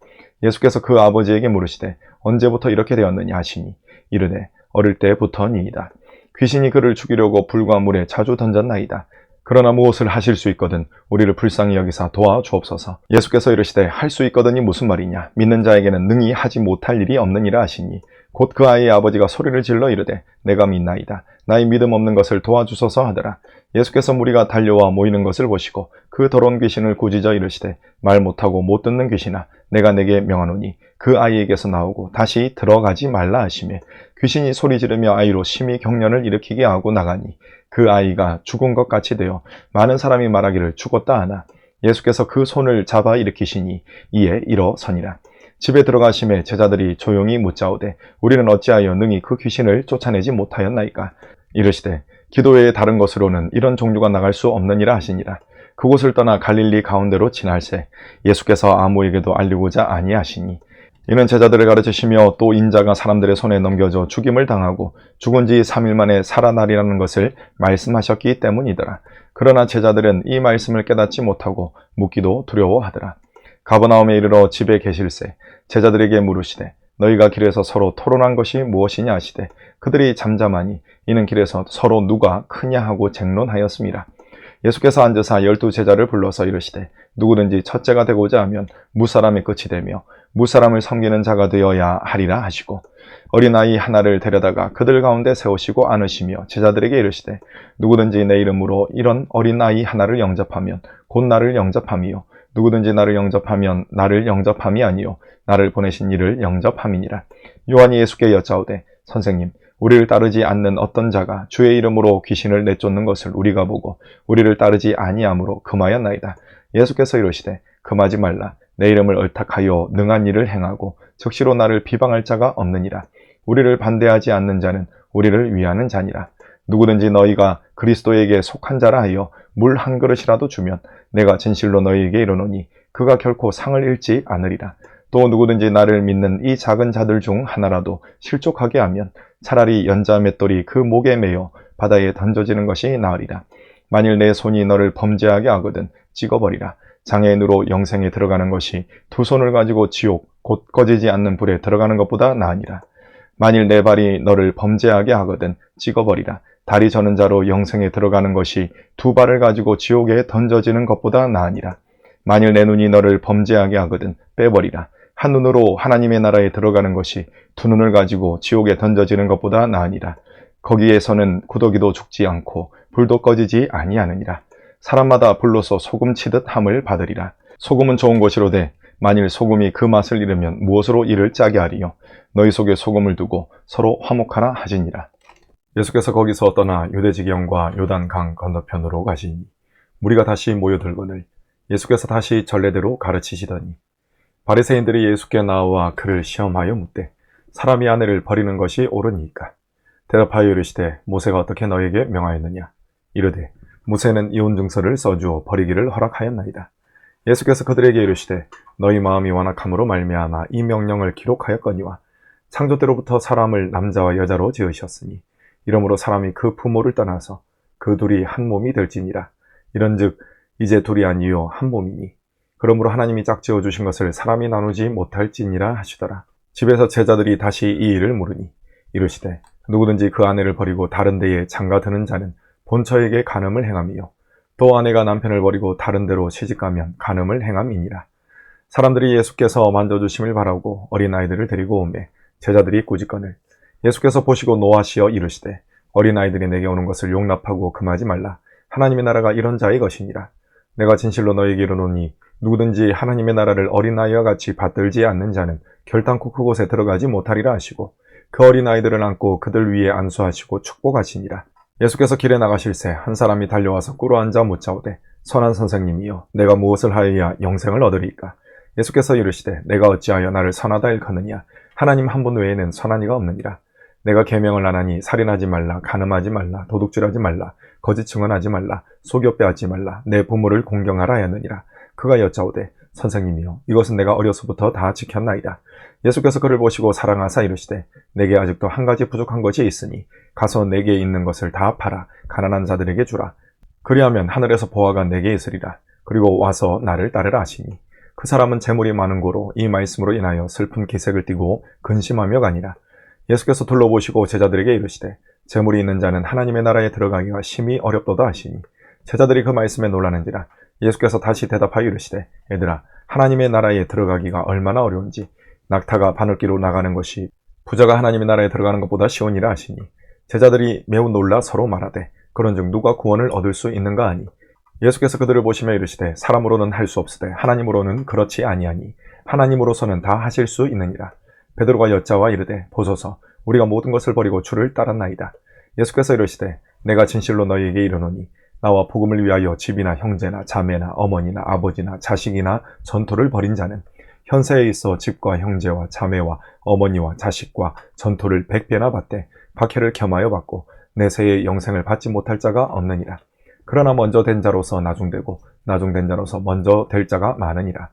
예수께서 그 아버지에게 물으시되 언제부터 이렇게 되었느냐 하시니 이르되 어릴 때부터니이다. 귀신이 그를 죽이려고 불과 물에 자주 던졌나이다. 그러나 무엇을 하실 수 있거든 우리를 불쌍히 여기사 도와주옵소서. 예수께서 이르시되 할 수 있거든이 무슨 말이냐. 믿는 자에게는 능히 하지 못할 일이 없느니라 하시니 곧 그 아이의 아버지가 소리를 질러 이르되 내가 믿나이다. 나의 믿음 없는 것을 도와주소서 하더라. 예수께서 무리가 달려와 모이는 것을 보시고 그 더러운 귀신을 꾸짖어 이르시되 말 못하고 못 듣는 귀신아 내가 내게 명하노니 그 아이에게서 나오고 다시 들어가지 말라 하시매 귀신이 소리 지르며 아이로 심히 경련을 일으키게 하고 나가니 그 아이가 죽은 것 같이 되어 많은 사람이 말하기를 죽었다 하나 예수께서 그 손을 잡아 일으키시니 이에 일어서니라. 집에 들어가심에 제자들이 조용히 묻자오되 우리는 어찌하여 능히 그 귀신을 쫓아내지 못하였나이까. 이르시되 기도 외에 다른 것으로는 이런 종류가 나갈 수 없느니라 하시니라. 그곳을 떠나 갈릴리 가운데로 지날새 예수께서 아무에게도 알리고자 아니하시니 이는 제자들을 가르치시며 또 인자가 사람들의 손에 넘겨져 죽임을 당하고 죽은 지 3일 만에 살아나리라는 것을 말씀하셨기 때문이더라. 그러나 제자들은 이 말씀을 깨닫지 못하고 묻기도 두려워하더라. 가버나움에 이르러 집에 계실새 제자들에게 물으시되 너희가 길에서 서로 토론한 것이 무엇이냐 하시되 그들이 잠잠하니 이는 길에서 서로 누가 크냐 하고 쟁론하였습니다. 예수께서 앉으사 12제자를 불러서 이르시되 누구든지 첫째가 되고자 하면 무사람의 끝이 되며 무사람을 섬기는 자가 되어야 하리라 하시고 어린아이 하나를 데려다가 그들 가운데 세우시고 안으시며 제자들에게 이르시되 누구든지 내 이름으로 이런 어린아이 하나를 영접하면 곧 나를 영접함이요 누구든지 나를 영접하면 나를 영접함이 아니요 나를 보내신 이를 영접함이니라. 요한이 예수께 여짜오되 선생님 우리를 따르지 않는 어떤 자가 주의 이름으로 귀신을 내쫓는 것을 우리가 보고 우리를 따르지 아니함으로 금하였나이다. 예수께서 이르시되 금하지 말라. 내 이름을 얼탁하여 능한 일을 행하고 즉시로 나를 비방할 자가 없느니라. 우리를 반대하지 않는 자는 우리를 위하는 자니라. 누구든지 너희가 그리스도에게 속한 자라 하여 물 한 그릇이라도 주면 내가 진실로 너희에게 이르노니 그가 결코 상을 잃지 않으리라. 또 누구든지 나를 믿는 이 작은 자들 중 하나라도 실족하게 하면 차라리 연자 맷돌이 그 목에 매여 바다에 던져지는 것이 나으리라. 만일 내 손이 너를 범죄하게 하거든 찍어버리라. 장애인으로 영생에 들어가는 것이 두 손을 가지고 지옥 곧 꺼지지 않는 불에 들어가는 것보다 나으니라. 만일 내 발이 너를 범죄하게 하거든 찍어버리라. 다리 저는 자로 영생에 들어가는 것이 두 발을 가지고 지옥에 던져지는 것보다 나으니라. 만일 내 눈이 너를 범죄하게 하거든 빼버리라. 한 눈으로 하나님의 나라에 들어가는 것이 두 눈을 가지고 지옥에 던져지는 것보다 나으니라. 거기에서는 구더기도 죽지 않고 불도 꺼지지 아니하느니라. 사람마다 불로서 소금 치듯 함을 받으리라. 소금은 좋은 것이로되 만일 소금이 그 맛을 잃으면 무엇으로 이를 짜게 하리요. 너희 속에 소금을 두고 서로 화목하라 하시니라. 예수께서 거기서 떠나 유대지경과 요단강 건너편으로 가시니 무리가 다시 모여들거늘 예수께서 다시 전례대로 가르치시더니 바리새인들이 예수께 나와 그를 시험하여 묻되 사람이 아내를 버리는 것이 옳으니까? 대답하여 이르시되 모세가 어떻게 너에게 명하였느냐? 이르되 모세는 이혼 증서를 써주어 버리기를 허락하였나이다. 예수께서 그들에게 이르시되 너희 마음이 완악함으로 말미암아 이 명령을 기록하였거니와 창조 때로부터 사람을 남자와 여자로 지으셨으니 이러므로 사람이 그 부모를 떠나서 그 둘이 한 몸이 될지니라. 이런즉 이제 둘이 아니요 한 몸이니 그러므로 하나님이 짝지어 주신 것을 사람이 나누지 못할지니라 하시더라. 집에서 제자들이 다시 이 일을 물으니 이르시되 누구든지 그 아내를 버리고 다른 데에 장가드는 자는 본처에게 간음을 행함이요 또 아내가 남편을 버리고 다른 데로 시집가면 간음을 행함이니라. 사람들이 예수께서 만져주심을 바라고 어린아이들을 데리고 오매 제자들이 꾸짖거늘 예수께서 보시고 노하시어 이르시되 어린아이들이 내게 오는 것을 용납하고 금하지 말라. 하나님의 나라가 이런 자의 것이니라. 내가 진실로 너희에게 이르노니 누구든지 하나님의 나라를 어린아이와 같이 받들지 않는 자는 결단코 그곳에 들어가지 못하리라 하시고 그 어린아이들을 안고 그들 위에 안수하시고 축복하시니라. 예수께서 길에 나가실새 한 사람이 달려와서 꿇어앉아 묻자오되 선한 선생님이여 내가 무엇을 하여야 영생을 얻으리까? 예수께서 이르시되 내가 어찌하여 나를 선하다 일컫느냐? 하나님 한 분 외에는 선한 이가 없느니라. 내가 계명을 안 하니 살인하지 말라, 간음하지 말라, 도둑질하지 말라, 거짓 증언하지 말라, 속여 빼앗지 말라, 내 부모를 공경하라 하였느니라. 그가 여짜오되 선생님이여 이것은 내가 어려서부터 다 지켰나이다. 예수께서 그를 보시고 사랑하사 이르시되 내게 아직도 한 가지 부족한 것이 있으니 가서 내게 있는 것을 다 팔아 가난한 자들에게 주라. 그리하면 하늘에서 보화가 내게 있으리라. 그리고 와서 나를 따르라 하시니 그 사람은 재물이 많은 고로 이 말씀으로 인하여 슬픈 기색을 띠고 근심하며 가니라. 예수께서 둘러보시고 제자들에게 이르시되 재물이 있는 자는 하나님의 나라에 들어가기가 심히 어렵도다 하시니 제자들이 그 말씀에 놀라는지라. 예수께서 다시 대답하여 이르시되 얘들아 하나님의 나라에 들어가기가 얼마나 어려운지 낙타가 바늘기로 나가는 것이 부자가 하나님의 나라에 들어가는 것보다 쉬우니라 하시니 제자들이 매우 놀라 서로 말하되 그런즉 누가 구원을 얻을 수 있는가 하니 예수께서 그들을 보시며 이르시되 사람으로는 할 수 없으되 하나님으로는 그렇지 아니하니 하나님으로서는 다 하실 수 있느니라. 베드로가 여짜와 이르되 보소서 우리가 모든 것을 버리고 주를 따랐나이다. 예수께서 이르시되 내가 진실로 너희에게 이르노니 나와 복음을 위하여 집이나 형제나 자매나 어머니나 아버지나 자식이나 전토를 벌인 자는 현세에 있어 집과 형제와 자매와 어머니와 자식과 전토를 100배나 받되 박해를 겸하여 받고 내세의 영생을 받지 못할 자가 없느니라. 그러나 먼저 된 자로서 나중되고 나중된 자로서 먼저 될 자가 많으니라.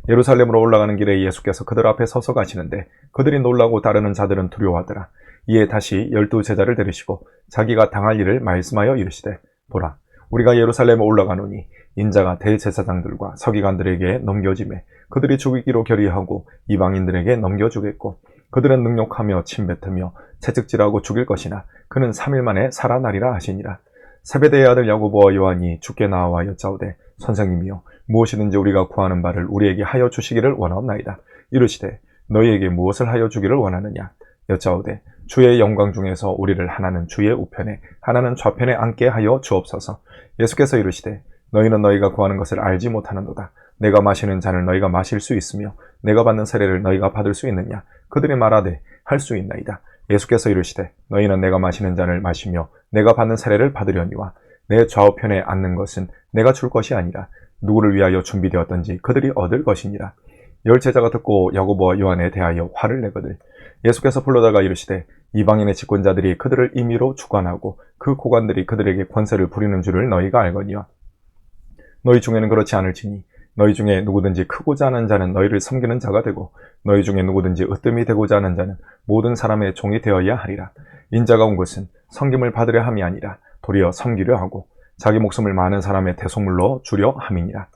예루살렘으로 올라가는 길에 예수께서 그들 앞에 서서 가시는데 그들이 놀라고 따르는 자들은 두려워하더라. 이에 다시 12제자를 데리시고 자기가 당할 일을 말씀하여 이르시되 보라, 우리가 예루살렘에 올라가노니 인자가 대제사장들과 서기관들에게 넘겨지매 그들이 죽이기로 결의하고 이방인들에게 넘겨주겠고 그들은 능욕하며 침뱉으며 채찍질하고 죽일 것이나 그는 3일 만에 살아나리라 하시니라. 세베대의 아들 야고보와 요한이 주께 나와 여짜오되 선생님이여, 무엇이든지 우리가 구하는 바를 우리에게 하여 주시기를 원하옵나이다. 이르시되 너희에게 무엇을 하여 주기를 원하느냐. 여짜오되 주의 영광 중에서 우리를 하나는 주의 우편에 하나는 좌편에 앉게 하여 주옵소서. 예수께서 이르시되 너희는 너희가 구하는 것을 알지 못하는도다. 내가 마시는 잔을 너희가 마실 수 있으며 내가 받는 세례를 너희가 받을 수 있느냐. 그들이 말하되 할 수 있나이다. 예수께서 이르시되 너희는 내가 마시는 잔을 마시며 내가 받는 세례를 받으려니와 내 좌우편에 앉는 것은 내가 줄 것이 아니라 누구를 위하여 준비되었던지 그들이 얻을 것이니라. 10제자가 듣고 야고보와 요한에 대하여 화를 내거늘 예수께서 불러다가 이르시되 이방인의 집권자들이 그들을 임의로 주관하고 그 고관들이 그들에게 권세를 부리는 줄을 너희가 알거니와 너희 중에는 그렇지 않을지니 너희 중에 누구든지 크고자 하는 자는 너희를 섬기는 자가 되고 너희 중에 누구든지 으뜸이 되고자 하는 자는 모든 사람의 종이 되어야 하리라. 인자가 온 것은 섬김을 받으려 함이 아니라 도리어 섬기려 하고 자기 목숨을 많은 사람의 대속물로 주려 함이니라.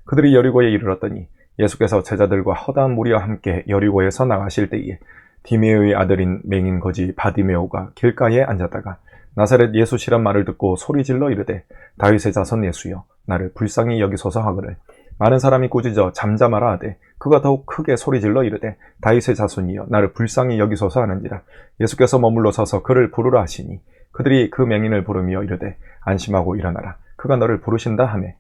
그들이 여리고에 이르렀더니 예수께서 제자들과 허다한 무리와 함께 여리고에서 나가실 때에 디메오의 아들인 맹인 거지 바디메오가 길가에 앉았다가 나사렛 예수시란 말을 듣고 소리질러 이르되 다윗의 자손 예수여, 나를 불쌍히 여기소서 하거늘 많은 사람이 꾸짖어 잠잠하라 하되 그가 더욱 크게 소리질러 이르되 다윗의 자손이여, 나를 불쌍히 여기소서 하는지라. 예수께서 머물러 서서 그를 부르라 하시니 그들이 그 맹인을 부르며 이르되 안심하고 일어나라, 그가 너를 부르신다 하매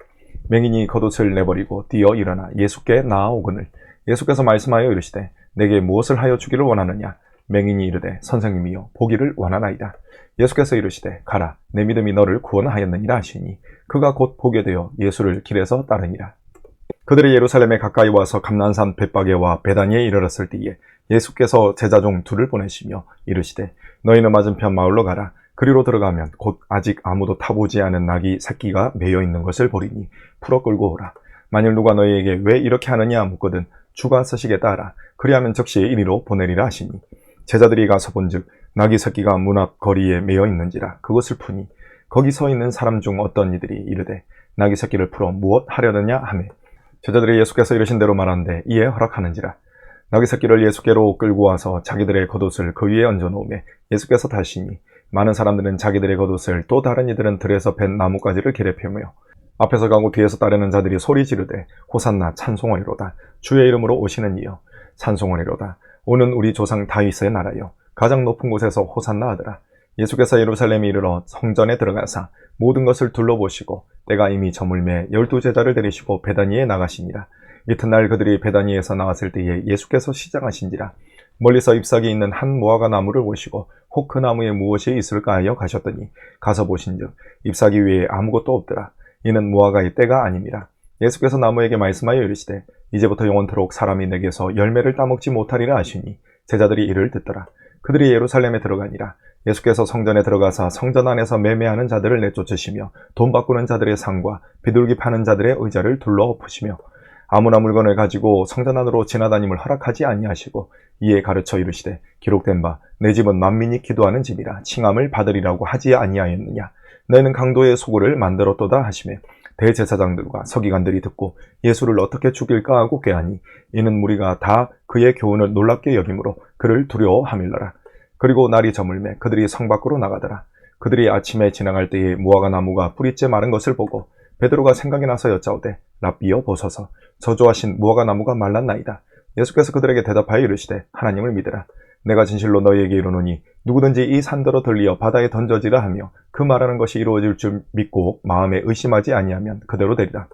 맹인이 겉옷을 내버리고 뛰어 일어나 예수께 나아오거늘 예수께서 말씀하여 이르시되 내게 무엇을 하여 주기를 원하느냐. 맹인이 이르되 선생님이여, 보기를 원하나이다. 예수께서 이르시되 가라, 내 믿음이 너를 구원하였느니라 하시니 그가 곧 보게 되어 예수를 길에서 따르니라. 그들이 예루살렘에 가까이 와서 감난산 벳바게와 베다니에 이르렀을 때에 예수께서 제자 중 둘을 보내시며 이르시되 너희는 맞은편 마을로 가라. 그리로 들어가면 곧 아직 아무도 타보지 않은 낙이 새끼가 매여 있는 것을 보리니 풀어 끌고 오라. 만일 누가 너희에게 왜 이렇게 하느냐 묻거든 주가 쓰시겠다 하라. 그리하면 즉시 이리로 보내리라 하시니 제자들이 가서 본즉 낙이 새끼가 문 앞 거리에 매여 있는지라. 그것을 푸니 거기 서 있는 사람 중 어떤 이들이 이르되 낙이 새끼를 풀어 무엇 하려느냐 하매 제자들이 예수께서 이르신 대로 말하는데 이에 허락하는지라. 낙이 새끼를 예수께로 끌고 와서 자기들의 겉옷을 그 위에 얹어 놓으매 예수께서 다시니 많은 사람들은 자기들의 겉옷을 또 다른 이들은 들에서 벤 나뭇가지를 길에 펴며 앞에서 가고 뒤에서 따르는 자들이 소리 지르되 호산나 찬송하리로다. 주의 이름으로 오시는 이여 찬송하리로다. 오는 우리 조상 다윗의 나라여 가장 높은 곳에서 호산나 하더라. 예수께서 예루살렘에 이르러 성전에 들어가사 모든 것을 둘러보시고 때가 이미 저물매 12제자를 데리시고 베다니에 나가시니라. 이튿날 그들이 베다니에서 나왔을 때에 예수께서 시장하신지라. 멀리서 잎사귀 있는 한 무화과 나무를 보시고 혹 그 나무에 무엇이 있을까 하여 가셨더니 가서 보신즉 잎사귀 위에 아무것도 없더라. 이는 무화과의 때가 아님이라. 예수께서 나무에게 말씀하여 이르시되 이제부터 영원토록 사람이 내게서 열매를 따먹지 못하리라 하시니 제자들이 이를 듣더라. 그들이 예루살렘에 들어가니라. 예수께서 성전에 들어가사 성전 안에서 매매하는 자들을 내쫓으시며 돈 바꾸는 자들의 상과 비둘기 파는 자들의 의자를 둘러엎으시며 아무나 물건을 가지고 성전 안으로 지나다님을 허락하지 아니하시고 이에 가르쳐 이르시되 기록된 바 내 집은 만민이 기도하는 집이라 칭함을 받으리라고 하지 아니하였느냐. 너희는 강도의 소굴을 만들었도다 하시매 대제사장들과 서기관들이 듣고 예수를 어떻게 죽일까 하고 꾀하니 이는 무리가 다 그의 교훈을 놀랍게 여김으로 그를 두려워하밀러라. 그리고 날이 저물매 그들이 성 밖으로 나가더라. 그들이 아침에 지나갈 때에 무화과 나무가 뿌리째 마른 것을 보고 베드로가 생각이 나서 여짜오되 랍비여 보소서, 저주하신 무화과 나무가 말랐나이다. 예수께서 그들에게 대답하여 이르시되 하나님을 믿으라. 내가 진실로 너희에게 이르노니 누구든지 이 산더러 들리어 바다에 던져지라 하며 그 말하는 것이 이루어질 줄 믿고 마음에 의심하지 아니하면 그대로 되리라.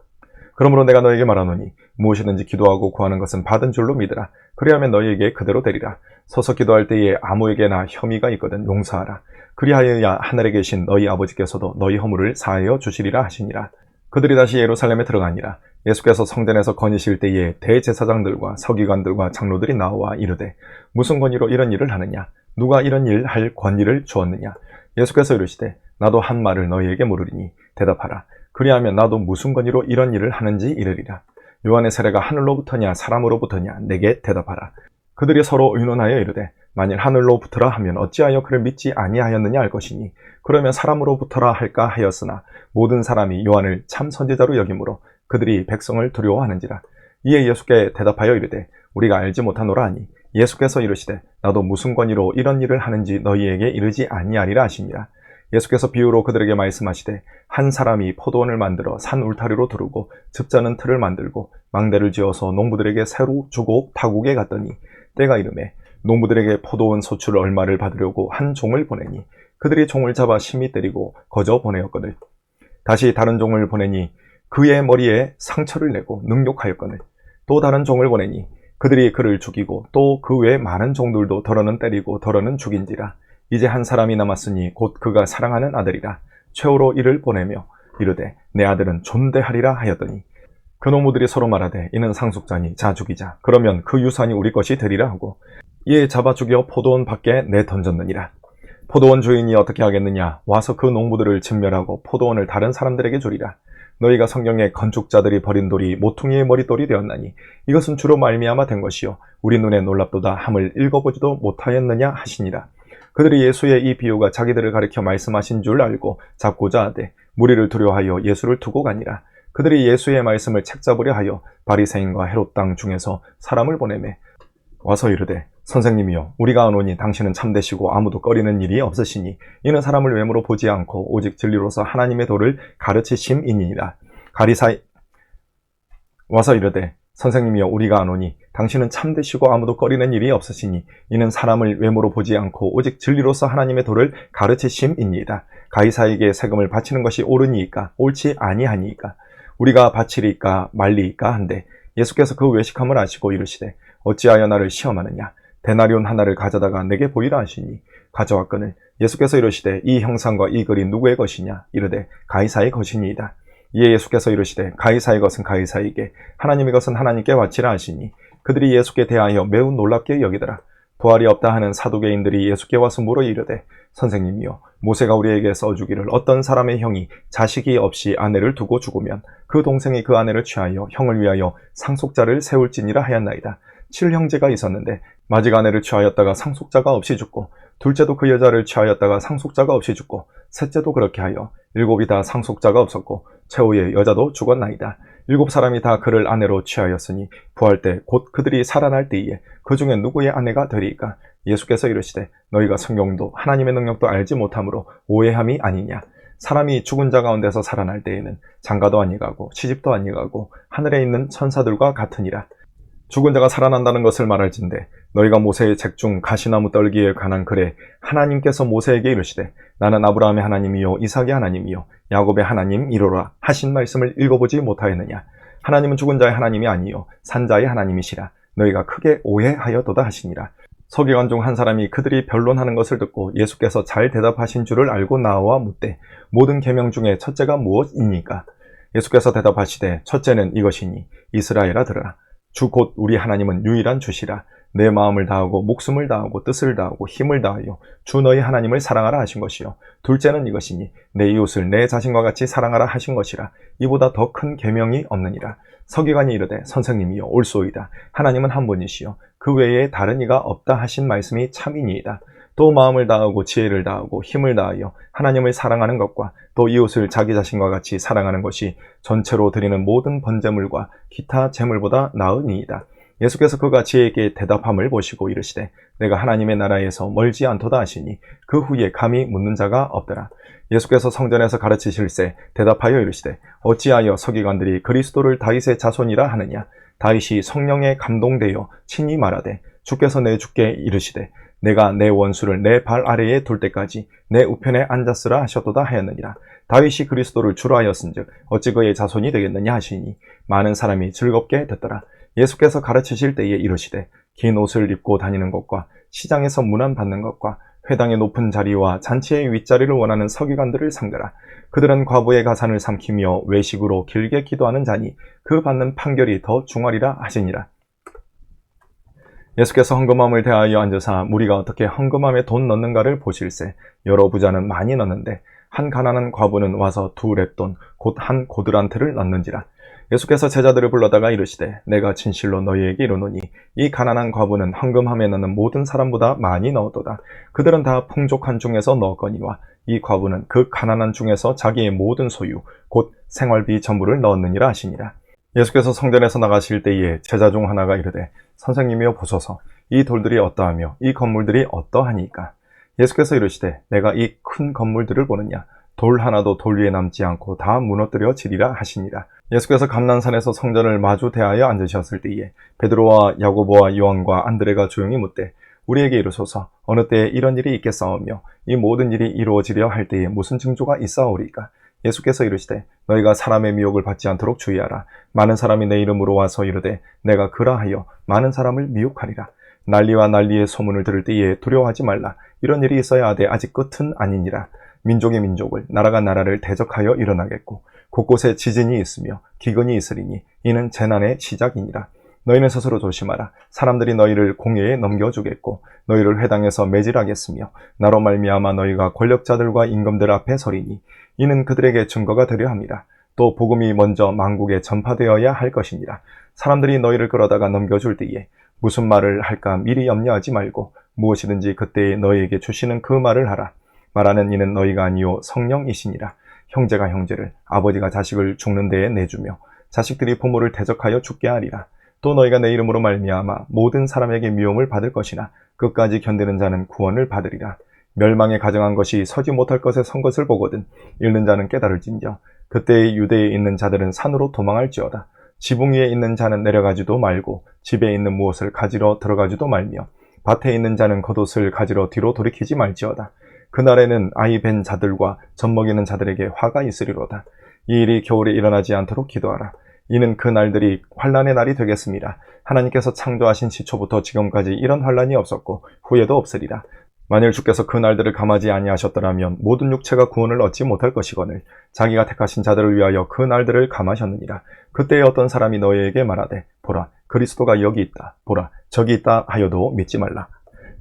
그러므로 내가 너희에게 말하노니 무엇이든지 기도하고 구하는 것은 받은 줄로 믿으라. 그리하면 너희에게 그대로 되리라. 서서 기도할 때에 아무에게나 혐의가 있거든 용서하라. 그리하여야 하늘에 계신 너희 아버지께서도 너희 허물을 사하여 주시리라 하시니라. 그들이 다시 예루살렘에 들어가니라. 예수께서 성전에서 거니실 때에 대제사장들과 서기관들과 장로들이 나와 이르되 무슨 권위로 이런 일을 하느냐. 누가 이런 일 할 권위를 주었느냐. 예수께서 이르시되 나도 한 말을 너희에게 물으리니 대답하라. 그리하면 나도 무슨 권위로 이런 일을 하는지 이르리라. 요한의 세례가 하늘로부터냐 사람으로부터냐 내게 대답하라. 그들이 서로 의논하여 이르되 만일 하늘로부터라 하면 어찌하여 그를 믿지 아니하였느냐 할 것이니 그러면 사람으로부터라 할까 하였으나 모든 사람이 요한을 참 선지자로 여기므로 그들이 백성을 두려워하는지라. 이에 예수께 대답하여 이르되 우리가 알지 못하노라 하니 예수께서 이르시되 나도 무슨 권위로 이런 일을 하는지 너희에게 이르지 아니하리라 하시니라. 예수께서 비유로 그들에게 말씀하시되 한 사람이 포도원을 만들어 산 울타리로 두르고 즙자는 틀을 만들고 망대를 지어서 농부들에게 새로 주고 타국에 갔더니 때가 이르매 농부들에게 포도원 소출 얼마를 받으려고 한 종을 보내니 그들이 종을 잡아 심히 때리고 거저 보내었거늘 다시 다른 종을 보내니 그의 머리에 상처를 내고 능욕하였거늘 또 다른 종을 보내니 그들이 그를 죽이고 또 그 외 많은 종들도 더러는 때리고 더러는 죽인지라. 이제 한 사람이 남았으니 곧 그가 사랑하는 아들이라. 최후로 이를 보내며 이르되 내 아들은 존대하리라 하였더니 그 농부들이 서로 말하되 이는 상속자니 자 죽이자. 그러면 그 유산이 우리 것이 되리라 하고 이에 잡아 죽여 포도원 밖에 내던졌느니라. 포도원 주인이 어떻게 하겠느냐. 와서 그 농부들을 진멸하고 포도원을 다른 사람들에게 주리라. 너희가 성경에 건축자들이 버린 돌이 모퉁이의 머릿돌이 되었나니 이것은 주로 말미암아 된 것이요 우리 눈에 놀랍도다 함을 읽어보지도 못하였느냐 하시니라. 그들이 예수의 이 비유가 자기들을 가리켜 말씀하신 줄 알고 잡고자 하되 무리를 두려워하여 예수를 두고 가니라. 그들이 예수의 말씀을 책잡으려 하여 바리새인과 헤롯 땅 중에서 사람을 보내매 와서 이르되 선생님이여 우리가 아노니 당신은 참되시고 아무도 꺼리는 일이 없으시니 이는 사람을 외모로 보지 않고 오직 진리로서 하나님의 도를 가르치심이니이다. 와서 이르되 선생님이여 우리가 아노니 당신은 참되시고 아무도 꺼리는 일이 없으시니 이는 사람을 외모로 보지 않고 오직 진리로서 하나님의 도를 가르치심이니이다. 가이사에게 세금을 바치는 것이 옳으니이까 옳지 아니하니이까 우리가 바치리까 말리이까 한데 예수께서 그 외식함을 아시고 이르시되 어찌하여 나를 시험하느냐. 데나리온 하나를 가져다가 내게 보이라 하시니 가져왔거늘 예수께서 이르시되 이 형상과 이 글이 누구의 것이냐. 이르되 가이사의 것이니이다. 이에 예수께서 이르시되 가이사의 것은 가이사에게 하나님의 것은 하나님께 바치라 하시니 그들이 예수께 대하여 매우 놀랍게 여기더라. 부활이 없다 하는 사두개인들이 예수께 와서 물어 이르되 선생님이여 모세가 우리에게 써주기를 어떤 사람의 형이 자식이 없이 아내를 두고 죽으면 그 동생이 그 아내를 취하여 형을 위하여 상속자를 세울지니라 하였나이다. 7형제가 있었는데 마직 아내를 취하였다가 상속자가 없이 죽고 둘째도 그 여자를 취하였다가 상속자가 없이 죽고 셋째도 그렇게 하여 7이 다 상속자가 없었고 최후의 여자도 죽었나이다. 7사람이 다 그를 아내로 취하였으니 부활 때 곧 그들이 살아날 때에 그 중에 누구의 아내가 되리이까. 예수께서 이르시되 너희가 성경도 하나님의 능력도 알지 못함으로 오해함이 아니냐. 사람이 죽은 자 가운데서 살아날 때에는 장가도 아니가고 시집도 아니가고 하늘에 있는 천사들과 같으니라. 죽은 자가 살아난다는 것을 말할진대 너희가 모세의 책 중 가시나무 떨기에 관한 글에 하나님께서 모세에게 이르시되 나는 아브라함의 하나님이요 이삭의 하나님이요 야곱의 하나님이로라 하신 말씀을 읽어보지 못하였느냐. 하나님은 죽은 자의 하나님이 아니요 산자의 하나님이시라. 너희가 크게 오해하였도다 하시니라. 서기관 중 한 사람이 그들이 변론하는 것을 듣고 예수께서 잘 대답하신 줄을 알고 나와 묻되 모든 계명 중에 첫째가 무엇입니까? 예수께서 대답하시되 첫째는 이것이니 이스라엘아 들으라. 주 곧 우리 하나님은 유일한 주시라. 내 마음을 다하고 목숨을 다하고 뜻을 다하고 힘을 다하여 주 너희 하나님을 사랑하라 하신 것이요 둘째는 이것이니 내 이웃을 내 자신과 같이 사랑하라 하신 것이라. 이보다 더 큰 계명이 없느니라. 서기관이 이르되 선생님이여 옳소이다. 하나님은 한 분이시요 그 외에 다른 이가 없다 하신 말씀이 참이니이다. 또 마음을 다하고 지혜를 다하고 힘을 다하여 하나님을 사랑하는 것과 또 이웃을 자기 자신과 같이 사랑하는 것이 전체로 드리는 모든 번제물과 기타 제물보다 나으니이다. 예수께서 그가 지혜에게 대답함을 보시고 이르시되 내가 하나님의 나라에서 멀지 않도다 하시니 그 후에 감히 묻는 자가 없더라. 예수께서 성전에서 가르치실세 대답하여 이르시되 어찌하여 서기관들이 그리스도를 다윗의 자손이라 하느냐. 다윗이 성령에 감동되어 친히 말하되 주께서 내 주께 이르시되 내가 내 원수를 내 발 아래에 둘 때까지 내 우편에 앉았으라 하셨도다 하였느니라. 다윗이 그리스도를 주로 하였은즉 어찌 그의 자손이 되겠느냐 하시니 많은 사람이 즐겁게 듣더라. 예수께서 가르치실 때에 이르시되 긴 옷을 입고 다니는 것과 시장에서 문안 받는 것과 회당의 높은 자리와 잔치의 윗자리를 원하는 서기관들을 상대라. 그들은 과부의 가산을 삼키며 외식으로 길게 기도하는 자니 그 받는 판결이 더 중하리라 하시니라. 예수께서 헌금함을 대하여 앉으사 무리가 어떻게 헌금함에 돈 넣는가를 보실세. 여러 부자는 많이 넣는데 한 가난한 과부는 와서 2렙돈 곧 한 고드란트를 넣는지라. 예수께서 제자들을 불러다가 이르시되 내가 진실로 너희에게 이르노니 이 가난한 과부는 헌금함에 넣는 모든 사람보다 많이 넣었도다. 그들은 다 풍족한 중에서 넣었거니와 이 과부는 그 가난한 중에서 자기의 모든 소유 곧 생활비 전부를 넣었느니라 하시니라. 예수께서 성전에서 나가실 때에 제자 중 하나가 이르되 선생님이여 보소서 이 돌들이 어떠하며 이 건물들이 어떠하니까. 예수께서 이르시되 내가 이 큰 건물들을 보느냐. 돌 하나도 돌 위에 남지 않고 다 무너뜨려지리라 하시니라. 예수께서 감난산에서 성전을 마주 대하여 앉으셨을 때에 베드로와 야고보와 요한과 안드레가 조용히 묻되 우리에게 이르소서 어느 때에 이런 일이 있겠사오며 이 모든 일이 이루어지려 할 때에 무슨 징조가 있사오리까. 예수께서 이르시되 너희가 사람의 미혹을 받지 않도록 주의하라. 많은 사람이 내 이름으로 와서 이르되 내가 그라하여 많은 사람을 미혹하리라. 난리와 난리의 소문을 들을 때에 두려워하지 말라. 이런 일이 있어야 하되 아직 끝은 아니니라. 민족이 민족을 나라가 나라를 대적하여 일어나겠고 곳곳에 지진이 있으며 기근이 있으리니 이는 재난의 시작이니라. 너희는 스스로 조심하라. 사람들이 너희를 공회에 넘겨주겠고 너희를 회당에서 매질하겠으며 나로 말미암아 너희가 권력자들과 임금들 앞에 서리니 이는 그들에게 증거가 되려 함이라. 또 복음이 먼저 만국에 전파되어야 할 것이니라. 사람들이 너희를 끌어다가 넘겨줄 때에 무슨 말을 할까 미리 염려하지 말고 무엇이든지 그때에 너희에게 주시는 그 말을 하라. 말하는 이는 너희가 아니요 성령이시니라. 형제가 형제를 아버지가 자식을 죽는 데에 내주며 자식들이 부모를 대적하여 죽게 하리라. 또 너희가 내 이름으로 말미암아 모든 사람에게 미움을 받을 것이나 끝까지 견디는 자는 구원을 받으리라. 멸망에 가정한 것이 서지 못할 것에 선 것을 보거든 읽는 자는 깨달을진저 그때의 유대에 있는 자들은 산으로 도망할지어다. 지붕 위에 있는 자는 내려가지도 말고 집에 있는 무엇을 가지러 들어가지도 말며 밭에 있는 자는 겉옷을 가지러 뒤로 돌이키지 말지어다. 그날에는 아이 벤 자들과 젖먹이는 자들에게 화가 있으리로다. 이 일이 겨울에 일어나지 않도록 기도하라. 이는 그 날들이 환난의 날이 되겠습니다. 하나님께서 창조하신 시초부터 지금까지 이런 환난이 없었고 후에도 없으리라. 만일 주께서 그 날들을 감하지 아니하셨더라면 모든 육체가 구원을 얻지 못할 것이거늘 자기가 택하신 자들을 위하여 그 날들을 감하셨느니라. 그때에 어떤 사람이 너희에게 말하되 보라 그리스도가 여기 있다 보라 저기 있다 하여도 믿지 말라.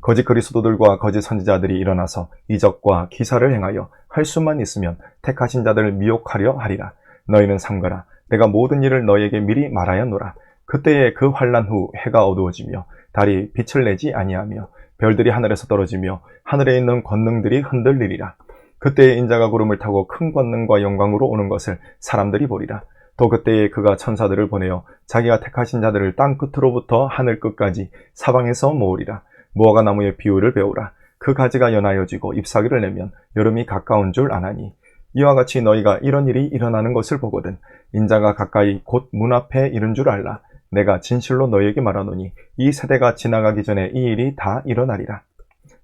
거짓 그리스도들과 거짓 선지자들이 일어나서 이적과 기사를 행하여 할 수만 있으면 택하신 자들을 미혹하려 하리라. 너희는 삼가라. 내가 모든 일을 너희에게 미리 말하였노라. 그때에 그 환난 후 해가 어두워지며 달이 빛을 내지 아니하며 별들이 하늘에서 떨어지며 하늘에 있는 권능들이 흔들리리라. 그때에 인자가 구름을 타고 큰 권능과 영광으로 오는 것을 사람들이 보리라. 또 그때에 그가 천사들을 보내어 자기가 택하신 자들을 땅 끝으로부터 하늘 끝까지 사방에서 모으리라. 무화과 나무의 비유를 배우라. 그 가지가 연하여지고 잎사귀를 내면 여름이 가까운 줄 아나니 이와 같이 너희가 이런 일이 일어나는 것을 보거든 인자가 가까이 곧 문 앞에 이른 줄 알라. 내가 진실로 너희에게 말하노니 이 세대가 지나가기 전에 이 일이 다 일어나리라.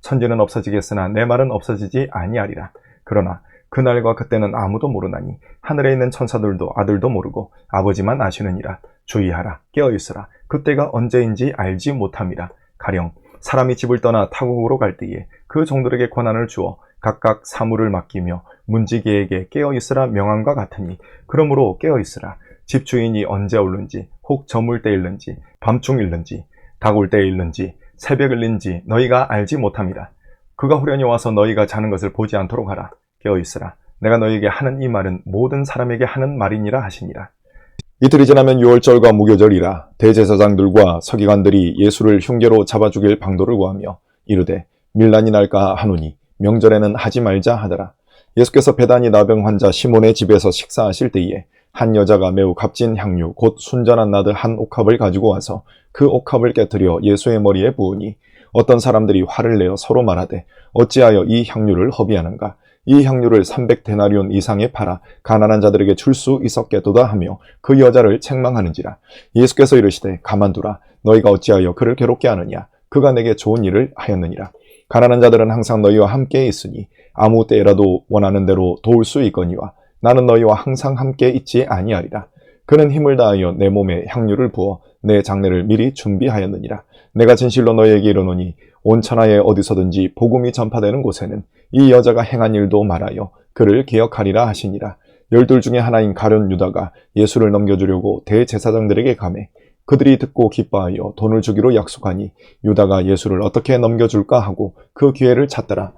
천지는 없어지겠으나 내 말은 없어지지 아니하리라. 그러나 그날과 그때는 아무도 모르나니 하늘에 있는 천사들도 아들도 모르고 아버지만 아시느니라. 주의하라. 깨어있으라. 그때가 언제인지 알지 못함이라. 가령 사람이 집을 떠나 타국으로 갈 때에 그 종들에게 권한을 주어 각각 사물을 맡기며 문지기에게 깨어있으라 명함과 같으니 그러므로 깨어있으라. 집주인이 언제 오는지 혹 저물 때 일는지 밤중 일는지 닭올 때 일는지 새벽 일는지 너희가 알지 못함이라. 그가 후련히 와서 너희가 자는 것을 보지 않도록 하라. 깨어있으라. 내가 너희에게 하는 이 말은 모든 사람에게 하는 말이니라 하시니라. 이틀이 지나면 유월절과 무교절이라. 대제사장들과 서기관들이 예수를 흉계로 잡아 죽일 방도를 구하며 이르되 밀란이 날까 하노니 명절에는 하지 말자 하더라. 예수께서 베다니 나병 환자 시몬의 집에서 식사하실 때에 한 여자가 매우 값진 향유 곧 순전한 나드 한 옥합을 가지고 와서 그 옥합을 깨뜨려 예수의 머리에 부으니 어떤 사람들이 화를 내어 서로 말하되 어찌하여 이 향유를 허비하는가. 이 향유를 300데나리온 이상에 팔아 가난한 자들에게 줄 수 있었겠도다 하며 그 여자를 책망하는지라. 예수께서 이르시되 가만두라. 너희가 어찌하여 그를 괴롭게 하느냐. 그가 내게 좋은 일을 하였느니라. 가난한 자들은 항상 너희와 함께 있으니 아무 때라도 원하는 대로 도울 수 있거니와 나는 너희와 항상 함께 있지 아니하리라. 그는 힘을 다하여 내 몸에 향유를 부어 내 장례를 미리 준비하였느니라. 내가 진실로 너희에게 이르노니 온 천하에 어디서든지 복음이 전파되는 곳에는 이 여자가 행한 일도 말하여 그를 기억하리라 하시니라. 12 중에 하나인 가룟 유다가 예수를 넘겨주려고 대제사장들에게 가매 그들이 듣고 기뻐하여 돈을 주기로 약속하니 유다가 예수를 어떻게 넘겨줄까 하고 그 기회를 찾더라.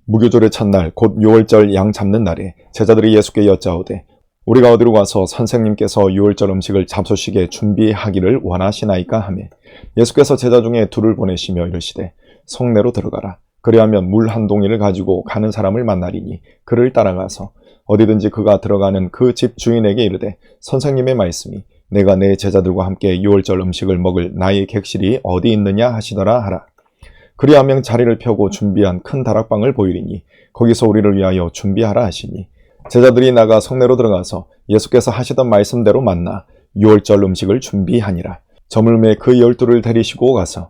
무교절의 첫날 곧 유월절 양 잡는 날에 제자들이 예수께 여짜오되 우리가 어디로 가서 선생님께서 유월절 음식을 잡수시게 준비하기를 원하시나이까 하며 예수께서 제자 중에 둘을 보내시며 이르시되 성내로 들어가라. 그리하면 물 한 동이를 가지고 가는 사람을 만나리니 그를 따라가서 어디든지 그가 들어가는 그 집 주인에게 이르되 선생님의 말씀이 내가 내 제자들과 함께 유월절 음식을 먹을 나의 객실이 어디 있느냐 하시더라 하라. 그리하면 자리를 펴고 준비한 큰 다락방을 보이리니 거기서 우리를 위하여 준비하라 하시니 제자들이 나가 성내로 들어가서 예수께서 하시던 말씀대로 만나 유월절 음식을 준비하니라. 저물매 그 12를 데리시고 가서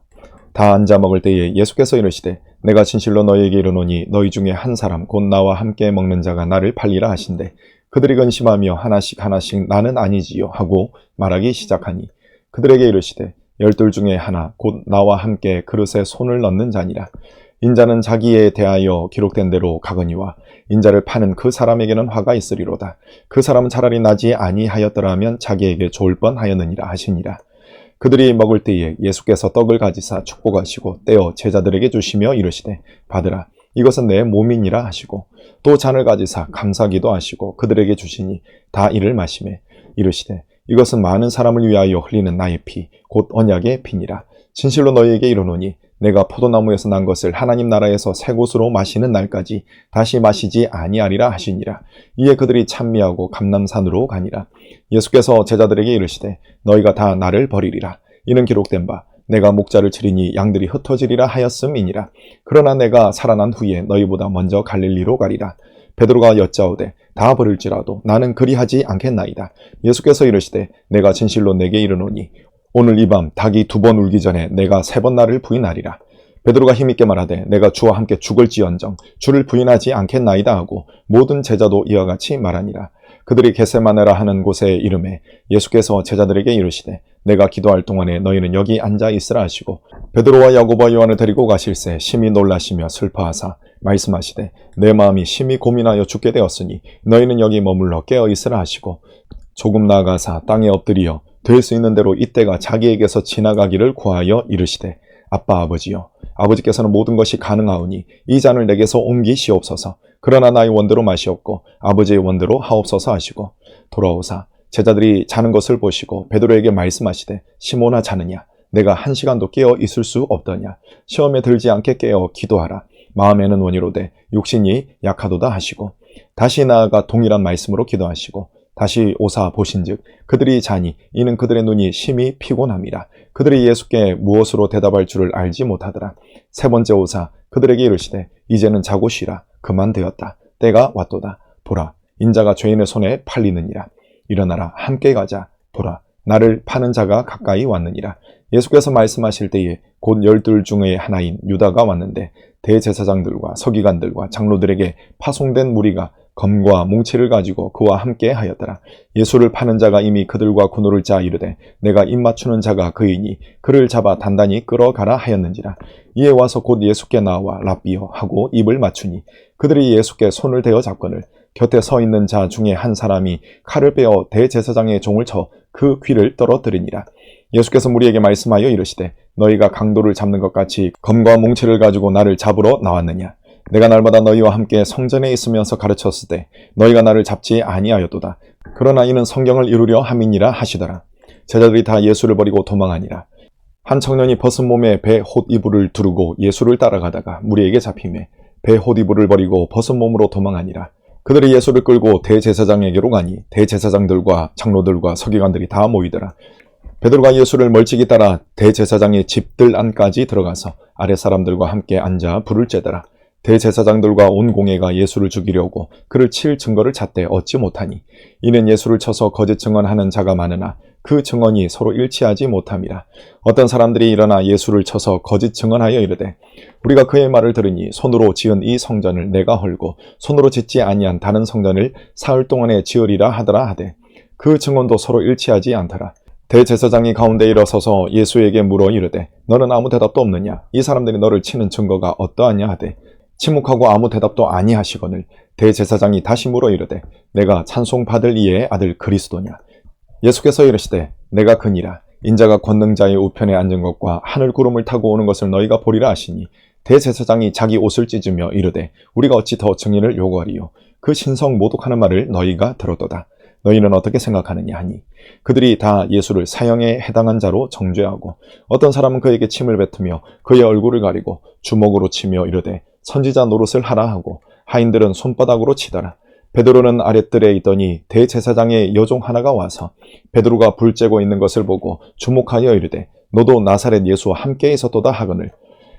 다 앉아 먹을 때에 예수께서 이르시되 내가 진실로 너희에게 이르노니 너희 중에 한 사람 곧 나와 함께 먹는 자가 나를 팔리라 하신대 그들이 근심하며 하나씩 나는 아니지요 하고 말하기 시작하니 그들에게 이르시되 12 중에 하나 곧 나와 함께 그릇에 손을 넣는 자니라. 인자는 자기에 대하여 기록된 대로 가거니와 인자를 파는 그 사람에게는 화가 있으리로다. 그 사람은 차라리 나지 아니하였더라면 자기에게 좋을 뻔하였느니라 하시니라. 그들이 먹을 때에 예수께서 떡을 가지사 축복하시고 떼어 제자들에게 주시며 이르시되 받으라 이것은 내 몸이니라 하시고 또 잔을 가지사 감사기도 하시고 그들에게 주시니 다 이를 마시매 이르시되 이것은 많은 사람을 위하여 흘리는 나의 피 곧 언약의 피니라. 진실로 너희에게 이르노니 내가 포도나무에서 난 것을 하나님 나라에서 새 곳으로 마시는 날까지 다시 마시지 아니하리라 하시니라. 이에 그들이 찬미하고 감람산으로 가니라. 예수께서 제자들에게 이르시되 너희가 다 나를 버리리라. 이는 기록된 바 내가 목자를 치리니 양들이 흩어지리라 하였음이니라. 그러나 내가 살아난 후에 너희보다 먼저 갈릴리로 가리라. 베드로가 여짜오되 다 버릴지라도 나는 그리하지 않겠나이다. 예수께서 이르시되 내가 진실로 내게 이르노니 오늘 이 밤 닭이 2번 울기 전에 내가 3번 나를 부인하리라. 베드로가 힘있게 말하되 내가 주와 함께 죽을지언정 주를 부인하지 않겠나이다 하고 모든 제자도 이와 같이 말하니라. 그들이 겟세마네라 하는 곳에 이름에 예수께서 제자들에게 이르시되 내가 기도할 동안에 너희는 여기 앉아 있으라 하시고 베드로와 야고보와 요한을 데리고 가실새 심히 놀라시며 슬퍼하사 말씀하시되 내 마음이 심히 고민하여 죽게 되었으니 너희는 여기 머물러 깨어 있으라 하시고 조금 나아가사 땅에 엎드리어 될 수 있는 대로 이때가 자기에게서 지나가기를 구하여 이르시되 아빠 아버지여 아버지께서는 모든 것이 가능하오니 이 잔을 내게서 옮기시옵소서. 그러나 나의 원대로 마시옵고 아버지의 원대로 하옵소서 하시고 돌아오사 제자들이 자는 것을 보시고 베드로에게 말씀하시되 시몬아 자느냐 내가 1시간도 깨어 있을 수 없더냐. 시험에 들지 않게 깨어 기도하라. 마음에는 원이로되 육신이 약하도다 하시고 다시 나아가 동일한 말씀으로 기도하시고 다시 오사 보신즉 그들이 자니 이는 그들의 눈이 심히 피곤함이라. 그들이 예수께 무엇으로 대답할 줄을 알지 못하더라. 3번째 오사 그들에게 이르시되 이제는 자고 쉬라. 그만 되었다. 때가 왔도다. 보라 인자가 죄인의 손에 팔리느니라. 일어나라 함께 가자. 보라 나를 파는 자가 가까이 왔느니라. 예수께서 말씀하실 때에 곧 12 중의 하나인 유다가 왔는데 대제사장들과 서기관들과 장로들에게 파송된 무리가 검과 뭉치를 가지고 그와 함께 하였더라. 예수를 파는 자가 이미 그들과 군노를 짜 이르되 내가 입맞추는 자가 그이니 그를 잡아 단단히 끌어가라 하였는지라. 이에 와서 곧 예수께 나와 랍비여 하고 입을 맞추니 그들이 예수께 손을 대어 잡거늘 곁에 서 있는 자 중에 한 사람이 칼을 빼어 대제사장의 종을 쳐 그 귀를 떨어뜨리니라. 예수께서 무리에게 말씀하여 이르시되 너희가 강도를 잡는 것 같이 검과 뭉치를 가지고 나를 잡으러 나왔느냐. 내가 날마다 너희와 함께 성전에 있으면서 가르쳤을 때 너희가 나를 잡지 아니하였도다. 그러나 이는 성경을 이루려 함이니라 하시더라. 제자들이 다 예수를 버리고 도망하니라. 한 청년이 벗은 몸에 배 홑이불을 두르고 예수를 따라가다가 무리에게 잡히매 배 홑이불을 버리고 벗은 몸으로 도망하니라. 그들이 예수를 끌고 대제사장에게로 가니 대제사장들과 장로들과 서기관들이 다 모이더라. 베드로가 예수를 멀찍이 따라 대제사장의 집들 안까지 들어가서 아랫 사람들과 함께 앉아 불을 쬐더라. 대제사장들과 온 공회가 예수를 죽이려고 그를 칠 증거를 찾되 얻지 못하니 이는 예수를 쳐서 거짓 증언하는 자가 많으나 그 증언이 서로 일치하지 못함이라. 어떤 사람들이 일어나 예수를 쳐서 거짓 증언하여 이르되 우리가 그의 말을 들으니 손으로 지은 이 성전을 내가 헐고 손으로 짓지 아니한 다른 성전을 사흘 동안에 지으리라 하더라 하되 그 증언도 서로 일치하지 않더라. 대제사장이 가운데 일어서서 예수에게 물어 이르되 너는 아무 대답도 없느냐. 이 사람들이 너를 치는 증거가 어떠하냐 하되 침묵하고 아무 대답도 아니하시거늘 대제사장이 다시 물어 이르되 내가 찬송받을 이의 아들 그리스도냐. 예수께서 이르시되 내가 그니라. 인자가 권능자의 우편에 앉은 것과 하늘 구름을 타고 오는 것을 너희가 보리라 하시니 대제사장이 자기 옷을 찢으며 이르되 우리가 어찌 더 증인을 요구하리요. 그 신성 모독하는 말을 너희가 들었도다. 너희는 어떻게 생각하느냐 하니 그들이 다 예수를 사형에 해당한 자로 정죄하고 어떤 사람은 그에게 침을 뱉으며 그의 얼굴을 가리고 주먹으로 치며 이르되 선지자 노릇을 하라 하고 하인들은 손바닥으로 치더라. 베드로는 아랫뜰에 있더니 대제사장의 여종 하나가 와서 베드로가 불 쬐고 있는 것을 보고 주목하여 이르되 너도 나사렛 예수와 함께 있었도다 하거늘